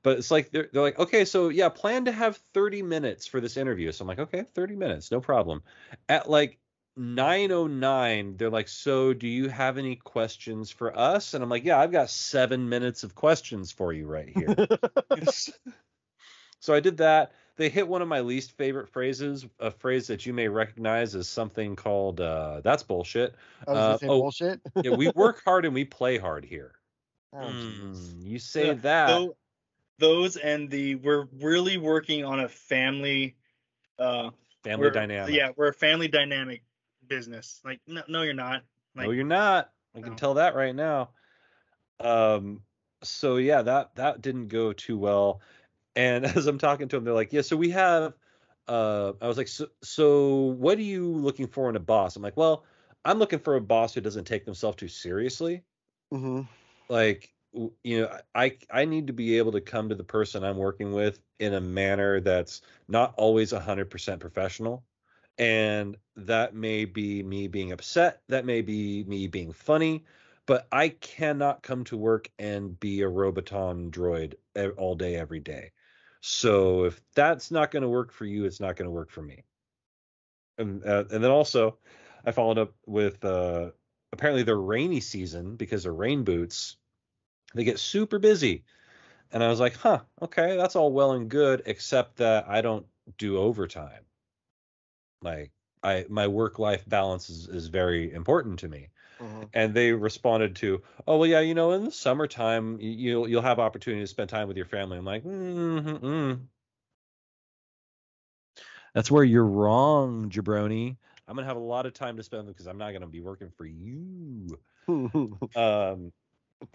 Speaker 3: But it's like they're like, okay, so yeah, plan to have 30 minutes for this interview. So I'm like, okay, 30 minutes, no problem. At like 9:09, they're like, so do you have any questions for us? And I'm like, yeah, I've got 7 minutes of questions for you right here. So I did that. They hit one of my least favorite phrases, a phrase that you may recognize as something called "that's bullshit."
Speaker 1: Bullshit.
Speaker 3: Yeah, we work hard and we play hard here. You say that.
Speaker 2: Those and we're really working on a family
Speaker 3: dynamic.
Speaker 2: Yeah, we're a family dynamic business. Like, no, you're not. Like,
Speaker 3: no, you're not. I can tell that right now. So yeah, that didn't go too well. And as I'm talking to them, they're like, yeah, so we have, I was like, so what are you looking for in a boss? I'm like, well, I'm looking for a boss who doesn't take themselves too seriously.
Speaker 1: Mm-hmm.
Speaker 3: Like, you know, I need to be able to come to the person I'm working with in a manner that's not always 100% professional. And that may be me being upset. That may be me being funny. But I cannot come to work and be a Roboton droid all day, every day. So if that's not going to work for you, it's not going to work for me. And then also, I followed up with apparently the rainy season, because of rain boots, they get super busy. And I was like, huh, okay, that's all well and good, except that I don't do overtime. Like, my work-life balance is very important to me.
Speaker 1: Mm-hmm.
Speaker 3: And they responded to, oh, well, yeah, you know, in the summertime, you'll have opportunity to spend time with your family. I'm like, that's where you're wrong, jabroni. I'm going to have a lot of time to spend because I'm not going to be working for you.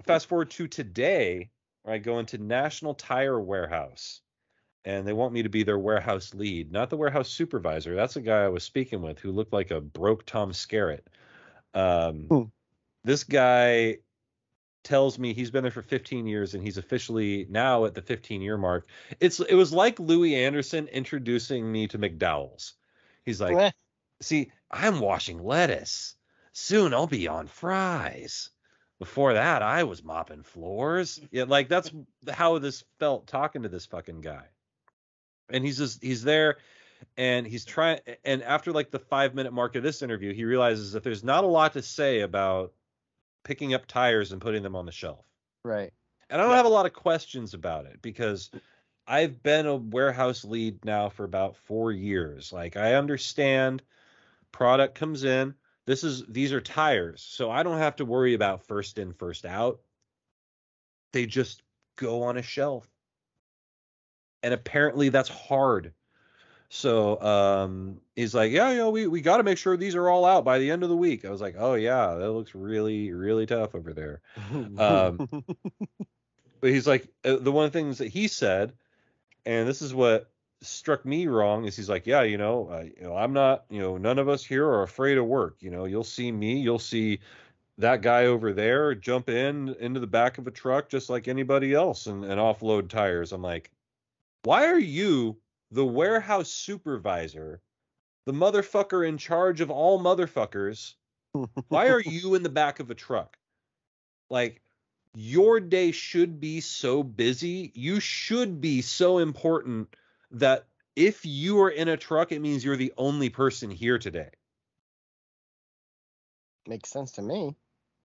Speaker 3: Fast forward to today, where I go into National Tire Warehouse, and they want me to be their warehouse lead, not the warehouse supervisor. That's a guy I was speaking with who looked like a broke Tom Skerritt. This guy tells me he's been there for 15 years and he's officially now at the 15-year mark. It was like Louis Anderson introducing me to McDowell's. He's like, see, I'm washing lettuce. Soon I'll be on fries. Before that, I was mopping floors. Yeah, like that's how this felt talking to this fucking guy. And he's there and he's trying, and after like the 5-minute mark of this interview, he realizes that there's not a lot to say about picking up tires and putting them on the shelf.
Speaker 1: Right.
Speaker 3: And I don't have a lot of questions about it because I've been a warehouse lead now for about 4 years. Like, I understand product comes in. These are tires. So I don't have to worry about first in, first out. They just go on a shelf. And apparently that's hard. So he's like, yeah, you know, we got to make sure these are all out by the end of the week. I was like, oh yeah, that looks really, really tough over there. But he's like, the one of the things that he said, and this is what struck me wrong, is he's like, yeah, you know, I'm not, you know, none of us here are afraid of work. You know, you'll see me, you'll see that guy over there jump into the back of a truck just like anybody else and offload tires. I'm like, why are you the warehouse supervisor, the motherfucker in charge of all motherfuckers? Why are you in the back of a truck? Like, your day should be so busy. You should be so important that if you are in a truck, it means you're the only person here today.
Speaker 1: Makes sense to me.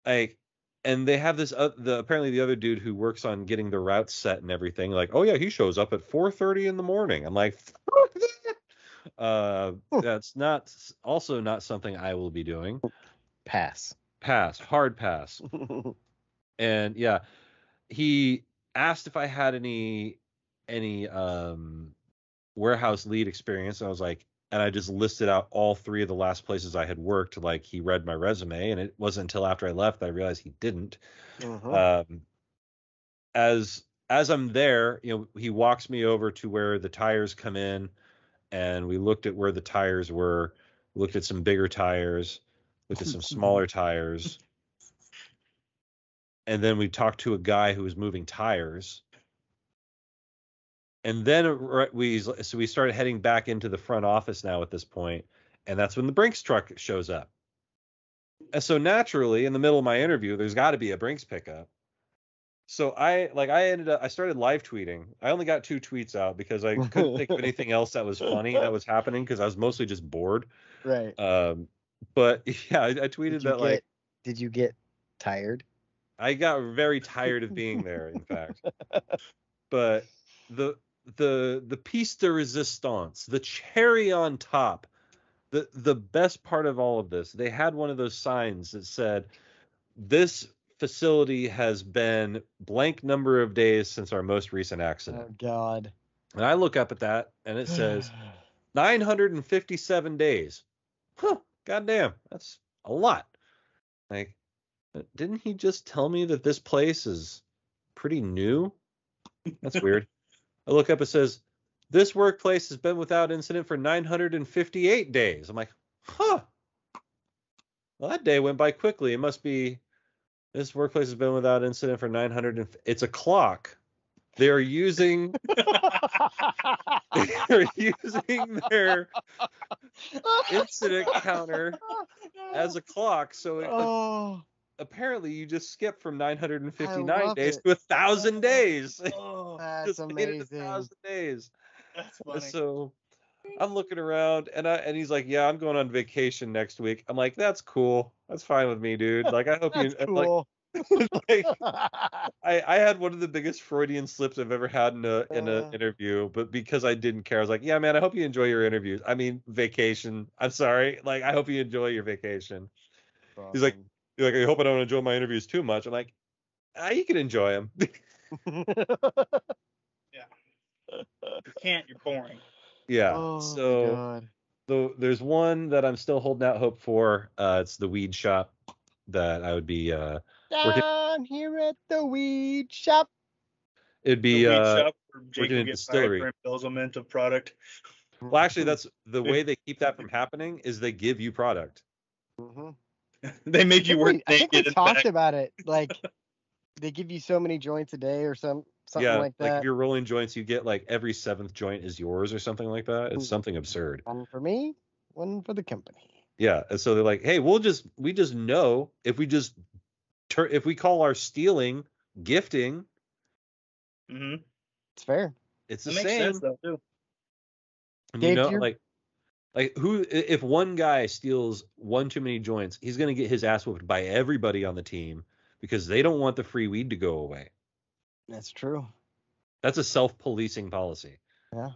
Speaker 3: Like, and they have this apparently the other dude who works on getting the routes set and everything. Like, oh yeah, he shows up at 4:30 in the morning. I'm like, that's also not something I will be doing.
Speaker 1: Pass.
Speaker 3: Hard pass. And yeah, he asked if I had any warehouse lead experience. And I was like, and I just listed out all 3 of the last places I had worked. Like, he read my resume, and it wasn't until after I left that I realized he didn't. As I'm there, he walks me over to where the tires come in, and we looked at where the tires were, looked at some bigger tires, looked at some smaller tires. And then we talked to a guy who was moving tires. And then we started heading back into the front office now at this point, and that's when the Brinks truck shows up. And so naturally, in the middle of my interview, there's got to be a Brinks pickup. So I started live tweeting. I only got 2 tweets out because I couldn't think of anything else that was funny that was happening because I was mostly just bored.
Speaker 1: Right.
Speaker 3: But yeah, I tweeted that
Speaker 1: Did you get tired?
Speaker 3: I got very tired of being there, in fact. But the piece de resistance, the cherry on top, the best part of all of this, they had one of those signs that said, this facility has been blank number of days since our most recent accident.
Speaker 1: Oh God.
Speaker 3: And I look up at that and it says 957 days. Huh, goddamn, that's a lot. Like, didn't he just tell me that this place is pretty new? That's weird. I look up, it says, this workplace has been without incident for 958 days. I'm like, huh. Well, that day went by quickly. It must be, this workplace has been without incident for 900. It's a clock. They are using their incident counter as a clock. So apparently you just skip from 959 days to 1,000 days.
Speaker 1: Oh, that's amazing.
Speaker 3: 1,000 days.
Speaker 2: That's funny.
Speaker 3: So I'm looking around and he's like, yeah, I'm going on vacation next week. I'm like, that's cool. That's fine with me, dude. Like, I hope
Speaker 1: that's cool.
Speaker 3: Like, I had one of the biggest Freudian slips I've ever had in an interview, but because I didn't care, I was like, yeah, man, I hope you enjoy your interviews. I mean, vacation. I'm sorry. Like, I hope you enjoy your vacation. Awesome. He's like, I hope I don't enjoy my interviews too much. I'm like, you can enjoy them.
Speaker 2: Yeah. You can't, you're boring.
Speaker 3: Yeah.
Speaker 1: Oh,
Speaker 3: so there's one that I'm still holding out hope for. It's the weed shop that I would be
Speaker 1: down here at the weed shop.
Speaker 3: It'd be
Speaker 2: the weed shop where Jake
Speaker 3: working in distillery.
Speaker 2: For embezzlement of product.
Speaker 3: Well, actually, that's the way they keep that from happening is they give you product.
Speaker 1: Mm-hmm.
Speaker 2: They make you work naked.
Speaker 1: I think we talked about it. Like, they give you so many joints a day or something like that.
Speaker 3: Like if you're rolling joints, you get like every 7th joint is yours or something like that. It's something absurd.
Speaker 1: One for me, one for the company.
Speaker 3: Yeah, and so they're like, hey, we just know if we call our stealing gifting.
Speaker 2: Mm-hmm.
Speaker 1: It's fair.
Speaker 3: It's the
Speaker 2: same. Makes sense, though, too.
Speaker 3: And like who, if one guy steals one too many joints, he's gonna get his ass whooped by everybody on the team because they don't want the free weed to go away.
Speaker 1: That's true.
Speaker 3: That's a self-policing policy.
Speaker 1: Yeah.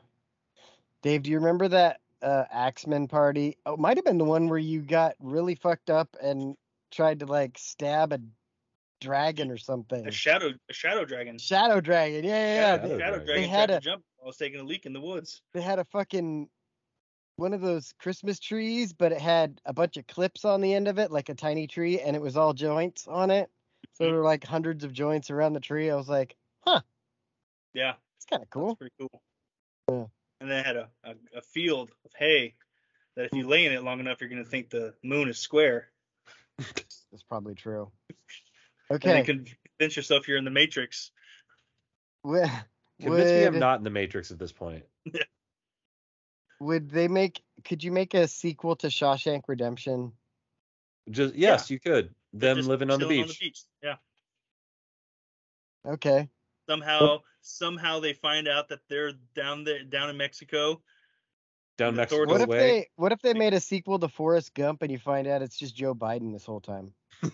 Speaker 1: Dave, do you remember that Axeman party? Oh, it might have been the one where you got really fucked up and tried to like stab a dragon or something.
Speaker 2: A shadow dragon.
Speaker 1: Shadow dragon. Yeah.
Speaker 2: The shadow dragon tried to jump. I was taking a leak in the woods.
Speaker 1: They had a fucking one of those Christmas trees, but it had a bunch of clips on the end of it, like a tiny tree, and it was all joints on it. So there were like hundreds of joints around the tree. I was like, huh.
Speaker 2: Yeah.
Speaker 1: It's kind of cool.
Speaker 2: That's pretty cool.
Speaker 1: Yeah.
Speaker 2: And then it had a field of hay that if you lay in it long enough, you're going to think the moon is square.
Speaker 1: That's probably true.
Speaker 2: And
Speaker 1: Okay.
Speaker 2: then convince yourself you're in the Matrix.
Speaker 3: Convince me I'm not in the Matrix at this point.
Speaker 1: Could you make a sequel to Shawshank Redemption?
Speaker 3: Yes, you could. Them
Speaker 2: just
Speaker 3: living on the
Speaker 2: chilling
Speaker 3: beach.
Speaker 2: Yeah.
Speaker 1: Okay.
Speaker 2: Somehow they find out that they're down in Mexico.
Speaker 3: Down Mexico way.
Speaker 1: What if they made a sequel to Forrest Gump and you find out it's just Joe Biden this whole time?
Speaker 2: He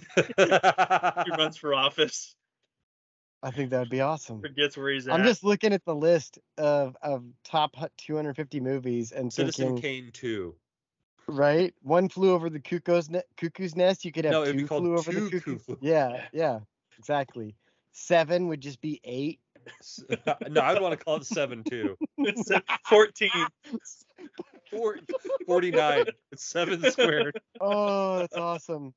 Speaker 2: runs for office.
Speaker 1: I think that would be awesome.
Speaker 2: Forgets where he's at.
Speaker 1: I'm just looking at the list of top 250 movies and
Speaker 3: Citizen
Speaker 1: thinking,
Speaker 3: Kane 2.
Speaker 1: Right? One Flew Over the Cuckoo's Nest. You could have
Speaker 3: it'd be called
Speaker 1: Flew Over the Cuckoo's. Yeah, exactly. 7 would just be 8.
Speaker 3: No, I'd want to call it 7 too.
Speaker 2: 14.
Speaker 3: 49. It's 7 squared.
Speaker 1: Oh, that's awesome.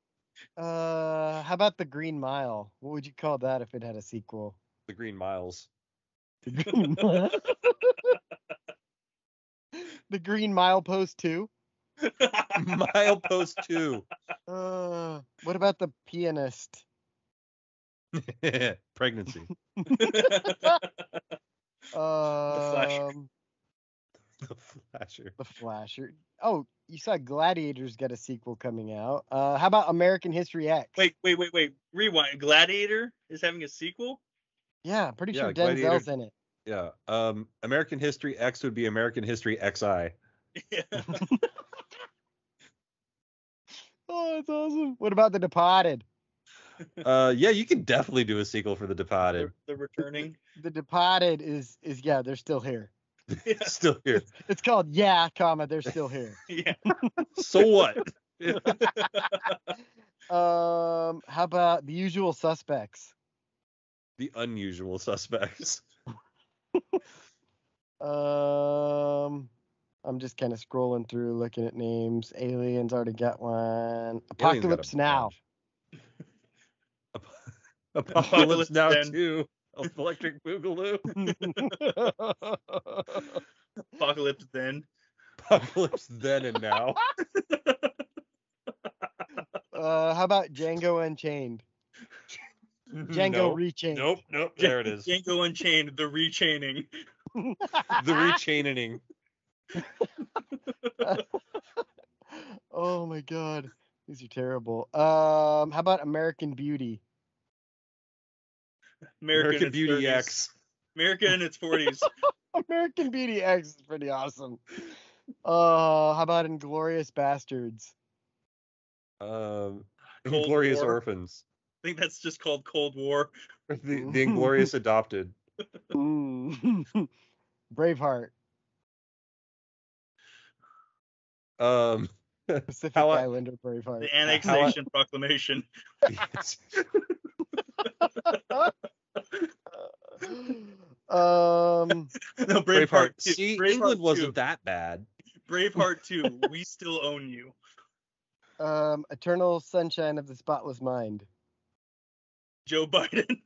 Speaker 1: How about The Green Mile? What would you call that if it had a sequel?
Speaker 3: The Green Miles.
Speaker 1: The Green Mile. The Green Mile Post 2.
Speaker 3: Milepost 2.
Speaker 1: What about The Pianist?
Speaker 3: Pregnancy.
Speaker 2: The
Speaker 3: Flasher.
Speaker 1: The Flasher. Oh, you saw Gladiators got a sequel coming out. How about American History X?
Speaker 2: Wait. Rewind. Gladiator is having a sequel?
Speaker 1: Yeah, I'm pretty sure
Speaker 3: Gladiator,
Speaker 1: Denzel's in it.
Speaker 3: Yeah. American History X would be American History XI.
Speaker 2: Yeah.
Speaker 1: Oh, that's awesome. What about The Departed?
Speaker 3: Yeah, you can definitely do a sequel for The Departed.
Speaker 2: The Returning.
Speaker 1: The Departed is they're still here.
Speaker 2: Yeah.
Speaker 3: Still here.
Speaker 1: It's called they're still here.
Speaker 2: Yeah.
Speaker 3: So what?
Speaker 1: How about The Usual Suspects?
Speaker 3: The Unusual Suspects.
Speaker 1: I'm just kind of scrolling through, looking at names. Aliens already got one. Apocalypse Now.
Speaker 3: Apocalypse Now
Speaker 2: then.
Speaker 3: 2. Electric Boogaloo.
Speaker 2: Apocalypse Then.
Speaker 3: Apocalypse Then and Now.
Speaker 1: How about Django Unchained? Django Rechained.
Speaker 3: Nope. There it is.
Speaker 2: Django Unchained, the rechaining.
Speaker 3: The rechaining.
Speaker 1: Oh my god. These are terrible. How about American Beauty?
Speaker 2: American
Speaker 3: Beauty
Speaker 2: 30s.
Speaker 3: X.
Speaker 2: America in its 40s.
Speaker 1: American Beauty X is pretty awesome. How about Inglourious Bastards?
Speaker 3: Inglorious
Speaker 2: War.
Speaker 3: Orphans.
Speaker 2: I think that's just called Cold War.
Speaker 3: The Inglorious Adopted.
Speaker 1: Braveheart. Pacific Islander Braveheart.
Speaker 2: The Annexation Proclamation. No, Braveheart.
Speaker 3: See,
Speaker 2: Braveheart
Speaker 3: England
Speaker 2: 2.
Speaker 3: wasn't that bad.
Speaker 2: Braveheart 2. We still own you.
Speaker 1: Eternal Sunshine of the Spotless Mind.
Speaker 2: Joe Biden.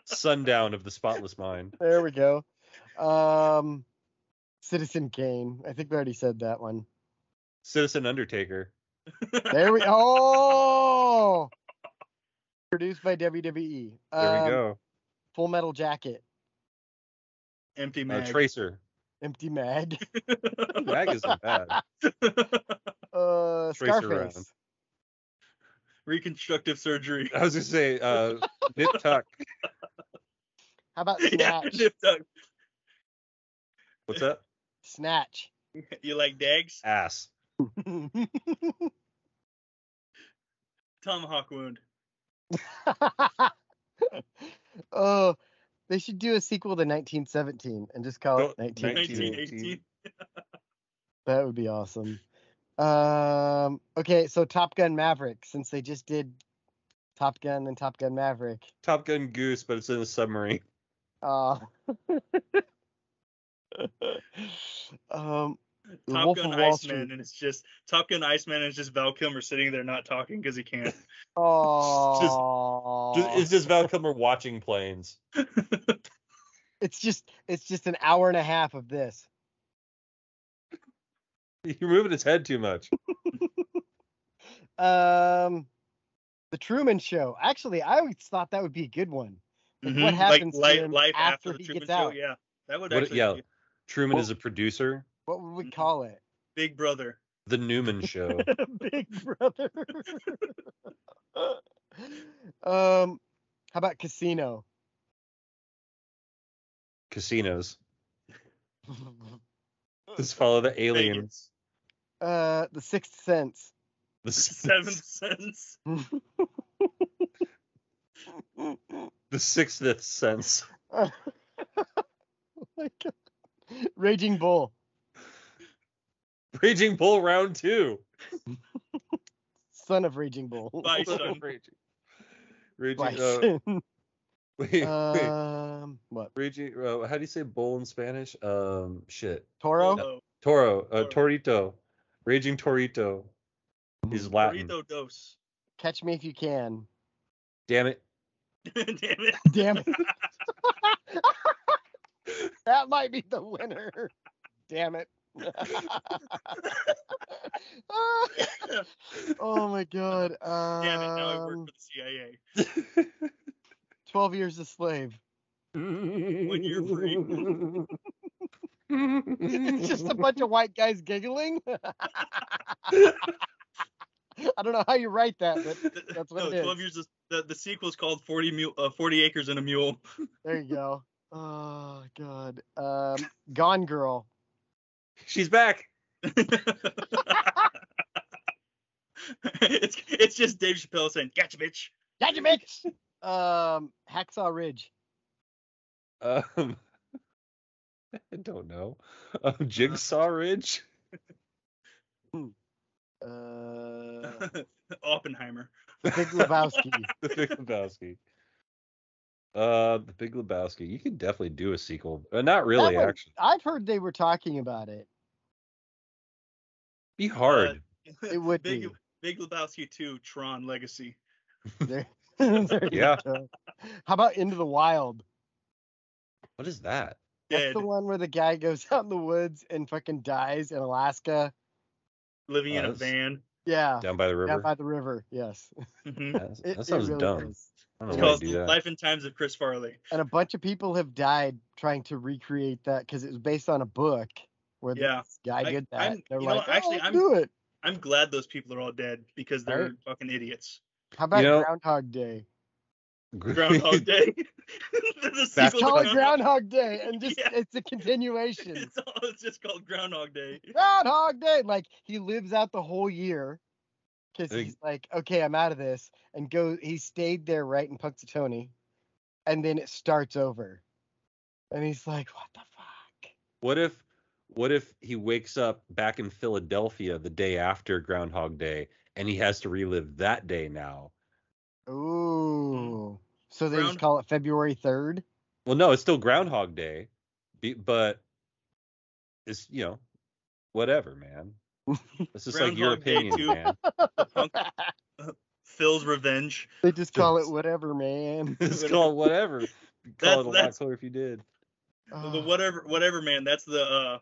Speaker 3: Sundown of the Spotless Mind.
Speaker 1: There we go. Citizen Kane. I think we already said that one.
Speaker 3: Citizen Undertaker.
Speaker 1: There we Oh! Produced by WWE.
Speaker 3: There we go.
Speaker 1: Full Metal Jacket.
Speaker 2: Empty Mag.
Speaker 3: Tracer.
Speaker 1: Empty Mag.
Speaker 3: Mag isn't bad.
Speaker 1: Scarface.
Speaker 3: Around.
Speaker 2: Reconstructive surgery.
Speaker 3: I was going to say, Nip Tuck.
Speaker 1: How about Snatch?
Speaker 2: Yeah, Nip Tuck.
Speaker 3: What's that?
Speaker 1: Snatch.
Speaker 2: You like dags?
Speaker 3: Ass.
Speaker 2: Tomahawk wound.
Speaker 1: Oh, they should do a sequel to 1917 and just call it
Speaker 2: 1918.
Speaker 1: That would be awesome. Okay, so Top Gun Maverick, since they just did Top Gun and Top Gun Maverick.
Speaker 3: Top Gun Goose, but it's in a submarine.
Speaker 2: Top Gun Iceman, and it's just Top Gun Iceman, and it's just Val Kilmer sitting there not talking because he can't.
Speaker 1: Oh,
Speaker 3: it's just Val Kilmer watching planes.
Speaker 1: It's just an hour and a half of this.
Speaker 3: You're moving his head too much.
Speaker 1: The Truman Show. Actually, I always thought that would be a good one. Like what happens to him
Speaker 2: life
Speaker 1: after
Speaker 2: the
Speaker 1: he
Speaker 2: Truman
Speaker 1: gets
Speaker 2: Show?
Speaker 1: out?
Speaker 2: Yeah, that would
Speaker 3: What,
Speaker 2: actually.
Speaker 3: yeah,
Speaker 2: Be...
Speaker 3: Truman is a producer.
Speaker 1: What would we call it?
Speaker 2: Big Brother.
Speaker 3: The Newman Show.
Speaker 1: Big Brother. How about Casino?
Speaker 3: Casinos. Just follow the aliens.
Speaker 1: The Sixth Sense.
Speaker 3: The
Speaker 2: Seventh Sense.
Speaker 3: The Sixth Sense.
Speaker 1: Oh my God. Raging Bull.
Speaker 3: Raging Bull round 2.
Speaker 1: Son of Raging Bull.
Speaker 2: Bison.
Speaker 3: Raging.
Speaker 1: Bison.
Speaker 3: Wait.
Speaker 1: What?
Speaker 3: Raging. How do you say bull in Spanish? Shit.
Speaker 1: Toro.
Speaker 3: Toro. Torito. Raging Torito. Is Latin.
Speaker 2: Torito dos.
Speaker 1: Catch Me If You Can.
Speaker 3: Damn it.
Speaker 2: Damn it.
Speaker 1: Damn it. That might be the winner. Damn it. Oh my God.
Speaker 2: Damn it, now I work for the CIA.
Speaker 1: 12 Years a Slave.
Speaker 2: 1 year free.
Speaker 1: It's just a bunch of white guys giggling. I don't know how you write that, but that's what it is.
Speaker 2: 12 years. The sequel's called 40 Acres and a Mule.
Speaker 1: There you go. Oh God. Gone Girl.
Speaker 3: She's back.
Speaker 2: It's just Dave Chappelle saying, "Gotcha, bitch."
Speaker 1: Gotcha, bitch. Hacksaw Ridge.
Speaker 3: I don't know. Jigsaw Ridge.
Speaker 2: Oppenheimer.
Speaker 1: The Big Lebowski.
Speaker 3: The Big Lebowski. The Big Lebowski. You could definitely do a sequel. Not really, actually.
Speaker 1: I've heard they were talking about it.
Speaker 3: Be hard.
Speaker 1: It would be.
Speaker 2: Big Lebowski 2, Tron Legacy.
Speaker 1: There
Speaker 3: Yeah.
Speaker 1: How about Into the Wild?
Speaker 3: What is that?
Speaker 1: That's the one where the guy goes out in the woods and fucking dies in Alaska.
Speaker 2: Living in a van.
Speaker 1: Yeah.
Speaker 3: Down by the river.
Speaker 1: Down by the river, yes.
Speaker 3: That sounds
Speaker 1: really
Speaker 3: dumb.
Speaker 1: is.
Speaker 3: I
Speaker 2: It's
Speaker 3: don't know why
Speaker 2: called
Speaker 3: you do that.
Speaker 2: Life and Times of Chris Farley.
Speaker 1: And a bunch of people have died trying to recreate that because it was based on a book where this guy did that. They're like, do it.
Speaker 2: I'm glad those people are all dead because they're fucking idiots.
Speaker 1: How about Groundhog Day?
Speaker 2: Groundhog Day.
Speaker 1: Let's call it Groundhog Day, and just it's a continuation.
Speaker 2: It's just called Groundhog Day.
Speaker 1: Groundhog Day. Like he lives out the whole year because he's like, okay, I'm out of this, and he stayed there right in Punxsutawney, and then it starts over, and he's like, what the fuck?
Speaker 3: What if he wakes up back in Philadelphia the day after Groundhog Day, and he has to relive that day now?
Speaker 1: Ooh. So they just call it February 3rd?
Speaker 3: Well, no, it's still Groundhog Day, but it's, whatever, man. It's just like your opinion, man.
Speaker 2: Phil's Revenge.
Speaker 1: They just call it whatever, man.
Speaker 3: It's called whatever. You'd call it a lot cooler if you did.
Speaker 2: The whatever, man. That's the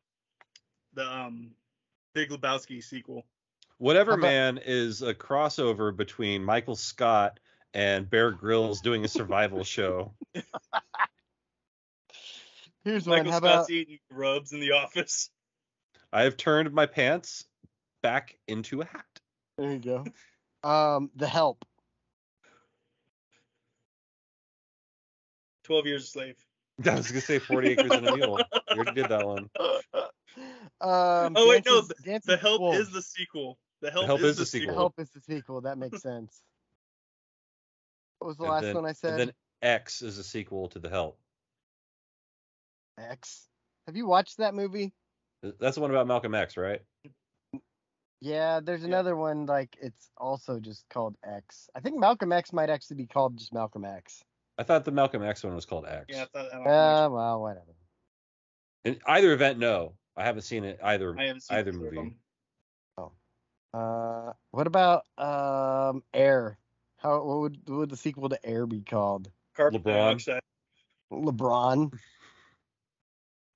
Speaker 2: Big Lebowski sequel.
Speaker 3: Whatever Man is a crossover between Michael Scott and Bear Grylls doing a survival show.
Speaker 1: Here's
Speaker 2: Michael
Speaker 1: one. How
Speaker 2: Scott's
Speaker 1: about
Speaker 2: eating grubs in the office?
Speaker 3: I have turned my pants back into a hat.
Speaker 1: There you go. The Help.
Speaker 2: 12 Years a Slave.
Speaker 3: I was gonna say 40 Acres and a Mule. We already did that one.
Speaker 2: Oh wait, no. The Help is the sequel. The Help is the sequel.
Speaker 1: The Help is the sequel. That makes sense. What was the last one I said?
Speaker 3: And then X is a sequel to The Help.
Speaker 1: X. Have you watched that movie?
Speaker 3: That's the one about Malcolm X, right?
Speaker 1: Yeah, there's another one, like, it's also just called X. I think Malcolm X might actually be called just Malcolm X.
Speaker 3: I thought the Malcolm X one was called X.
Speaker 2: Yeah, I thought
Speaker 1: well, whatever.
Speaker 3: In either event, no. I haven't seen it either.
Speaker 2: I haven't seen
Speaker 3: either movie.
Speaker 1: What about Air? What would the sequel to Air be called?
Speaker 2: Carbon dioxide.
Speaker 1: LeBron.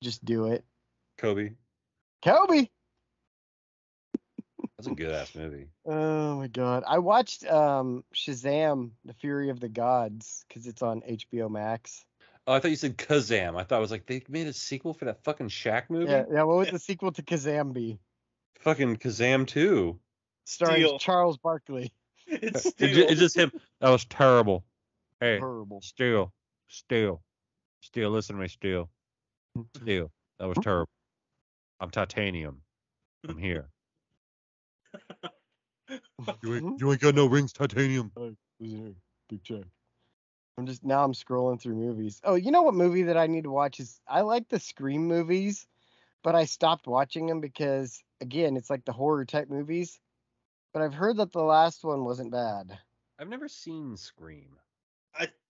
Speaker 1: Just do it.
Speaker 3: Kobe. That's a good ass movie.
Speaker 1: Oh my god. I watched Shazam: The Fury of the Gods because it's on HBO Max.
Speaker 3: Oh, I thought you said Kazam. I thought it was like they made a sequel for that fucking Shaq movie.
Speaker 1: Yeah. What would the sequel to Kazam be?
Speaker 3: Fucking Kazam 2.
Speaker 1: Starring
Speaker 2: Steel.
Speaker 1: Charles Barkley.
Speaker 2: It's Steel.
Speaker 3: It's just him. That was terrible. Hey,
Speaker 1: Terrible.
Speaker 3: Steel, listen to me, Steel. That was terrible. I'm titanium. I'm here. You ain't got no rings, titanium.
Speaker 1: Big check. I'm scrolling through movies. Oh, you know what movie that I need to watch is I like the Scream movies, but I stopped watching them because again, it's like the horror type movies. But I've heard that the last one wasn't bad.
Speaker 3: I've never seen Scream.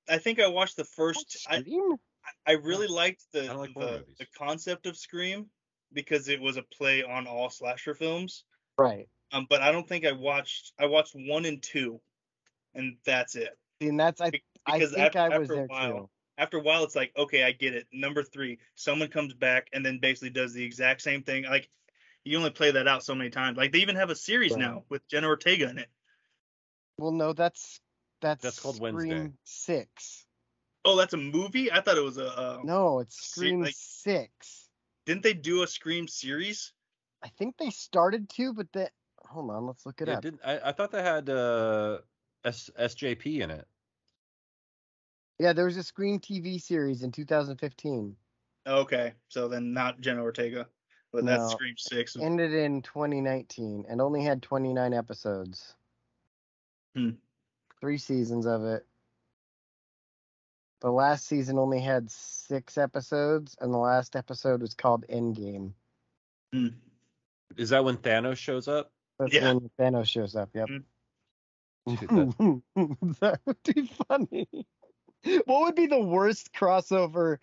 Speaker 2: I think I watched the first.
Speaker 1: Scream?
Speaker 2: I really liked the
Speaker 3: movies.
Speaker 2: concept of Scream because it was a play on all slasher films.
Speaker 1: Right.
Speaker 2: But I don't think I watched 1 and 2, and that's it.
Speaker 1: And that's I think I was there too.
Speaker 2: After a while, it's like, okay, I get it. Number 3, someone comes back and then basically does the exact same thing. Like, you only play that out so many times. Like, they even have a series now with Jenna Ortega in it.
Speaker 1: Well, no, that's
Speaker 3: called
Speaker 1: Scream
Speaker 3: Wednesday.
Speaker 1: 6.
Speaker 2: Oh, that's a movie? I thought it was a
Speaker 1: No, it's Scream 6.
Speaker 2: Didn't they do a Scream series?
Speaker 1: I think they started to, but hold on, let's look it up.
Speaker 3: I thought they had SJP in it.
Speaker 1: Yeah, there was a Scream TV series in 2015.
Speaker 2: Okay, so then not Jenna Ortega, but that's Scream 6.
Speaker 1: Ended in 2019 and only had 29 episodes. 3 seasons of it. The last season only had 6 episodes, and the last episode was called Endgame.
Speaker 3: Is that when Thanos shows up?
Speaker 1: That's when Thanos shows up, yep. That would be funny. What would be the worst crossover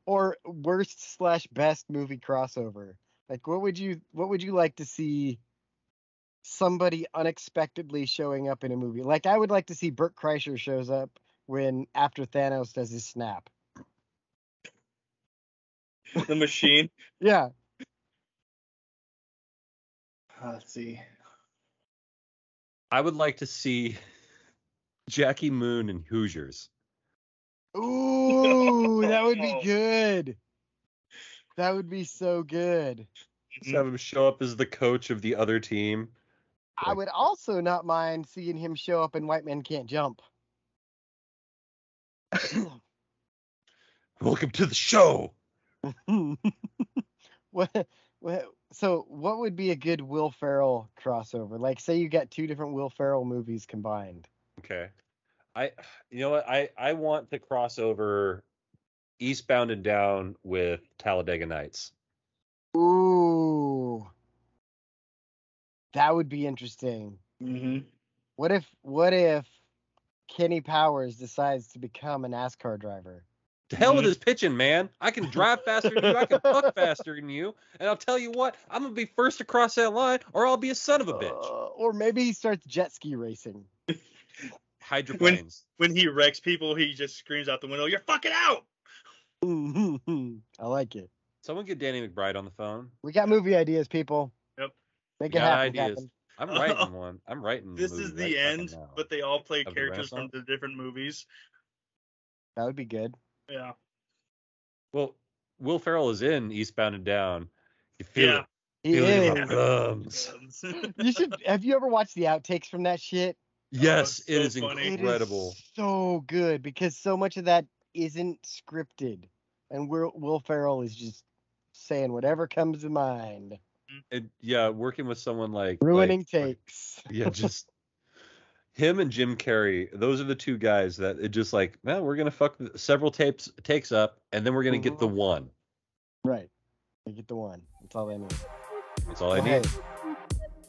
Speaker 1: or worst/best movie crossover? Like, what would you like to see somebody unexpectedly showing up in a movie? Like, I would like to see Burt Kreischer shows up after Thanos does his snap.
Speaker 2: The Machine?
Speaker 1: Yeah.
Speaker 2: Let's see.
Speaker 3: I would like to see Jackie Moon and Hoosiers.
Speaker 1: Ooh, that would be good. That would be so good.
Speaker 3: Just have him show up as the coach of the other team.
Speaker 1: I would also not mind seeing him show up in White Men Can't Jump.
Speaker 3: Welcome to the show.
Speaker 1: So what would be a good Will Ferrell crossover? Like, say you got 2 different Will Ferrell movies combined.
Speaker 3: Okay. You know what? I want to cross over Eastbound and Down with Talladega Nights.
Speaker 1: Ooh. That would be interesting.
Speaker 2: Mm-hmm.
Speaker 1: What if Kenny Powers decides to become a NASCAR driver?
Speaker 3: To hell with his pitching, man. I can drive faster than you. I can puck faster than you. And I'll tell you what, I'm going to be first to cross that line, or I'll be a son of a bitch.
Speaker 1: Or maybe he starts jet ski racing.
Speaker 3: Hydroplanes.
Speaker 2: When he wrecks people, he just screams out the window, "You're fucking out!"
Speaker 1: I like it.
Speaker 3: Someone get Danny McBride on the phone.
Speaker 1: We got movie ideas, people.
Speaker 2: Yep.
Speaker 1: Make it happen.
Speaker 3: Ideas. I'm writing one. I'm writing.
Speaker 2: This is the end, but they all play
Speaker 3: Of the
Speaker 2: characters from
Speaker 3: Renaissance?
Speaker 2: the different movies.
Speaker 1: That would be good.
Speaker 2: Yeah.
Speaker 3: Well, Will Ferrell is in Eastbound and Down. You feel it.
Speaker 1: He
Speaker 3: Feel it in
Speaker 1: is.
Speaker 3: my gums.
Speaker 1: Have you ever watched the outtakes from that shit?
Speaker 3: Yes,
Speaker 2: Oh,
Speaker 3: it
Speaker 2: it's
Speaker 3: is
Speaker 2: so funny.
Speaker 3: incredible.
Speaker 1: It is so good because so much of that isn't scripted, and Will Ferrell is just saying whatever comes to mind.
Speaker 3: And yeah, working with someone like
Speaker 1: Ruining takes.
Speaker 3: Yeah, just him and Jim Carrey. Those are the 2 guys that it just like, man, we're gonna fuck several takes up, and then we're gonna get the one.
Speaker 1: Right. They get the one. That's all they need.
Speaker 3: That's all I need.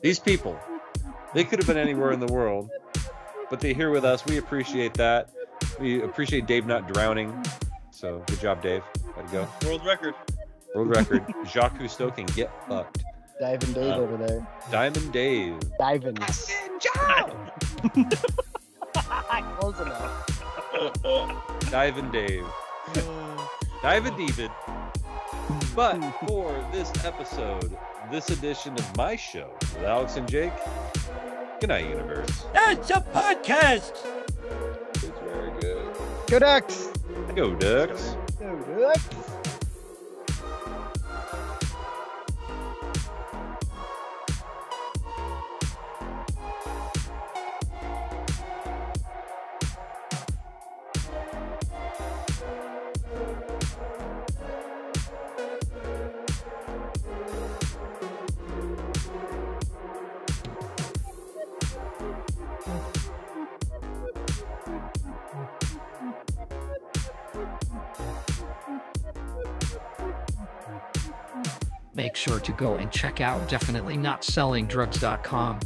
Speaker 3: These people, they could have been anywhere in the world, but they're here with us. We appreciate that. We appreciate Dave not drowning. So good job, Dave. Way to go.
Speaker 2: World record.
Speaker 3: World record. Jacques Cousteau can get fucked.
Speaker 1: Diving Dave over there.
Speaker 3: Diamond Dave.
Speaker 1: Diving. Close enough.
Speaker 3: Diving Dave. Diving David. But for this episode, this edition of my show with Alex and Jake. Good night, universe.
Speaker 5: That's a podcast.
Speaker 3: It's very good.
Speaker 1: Go Ducks!
Speaker 3: Go Ducks.
Speaker 1: Go Ducks!
Speaker 5: Make sure to go and check out definitelynotsellingdrugs.com.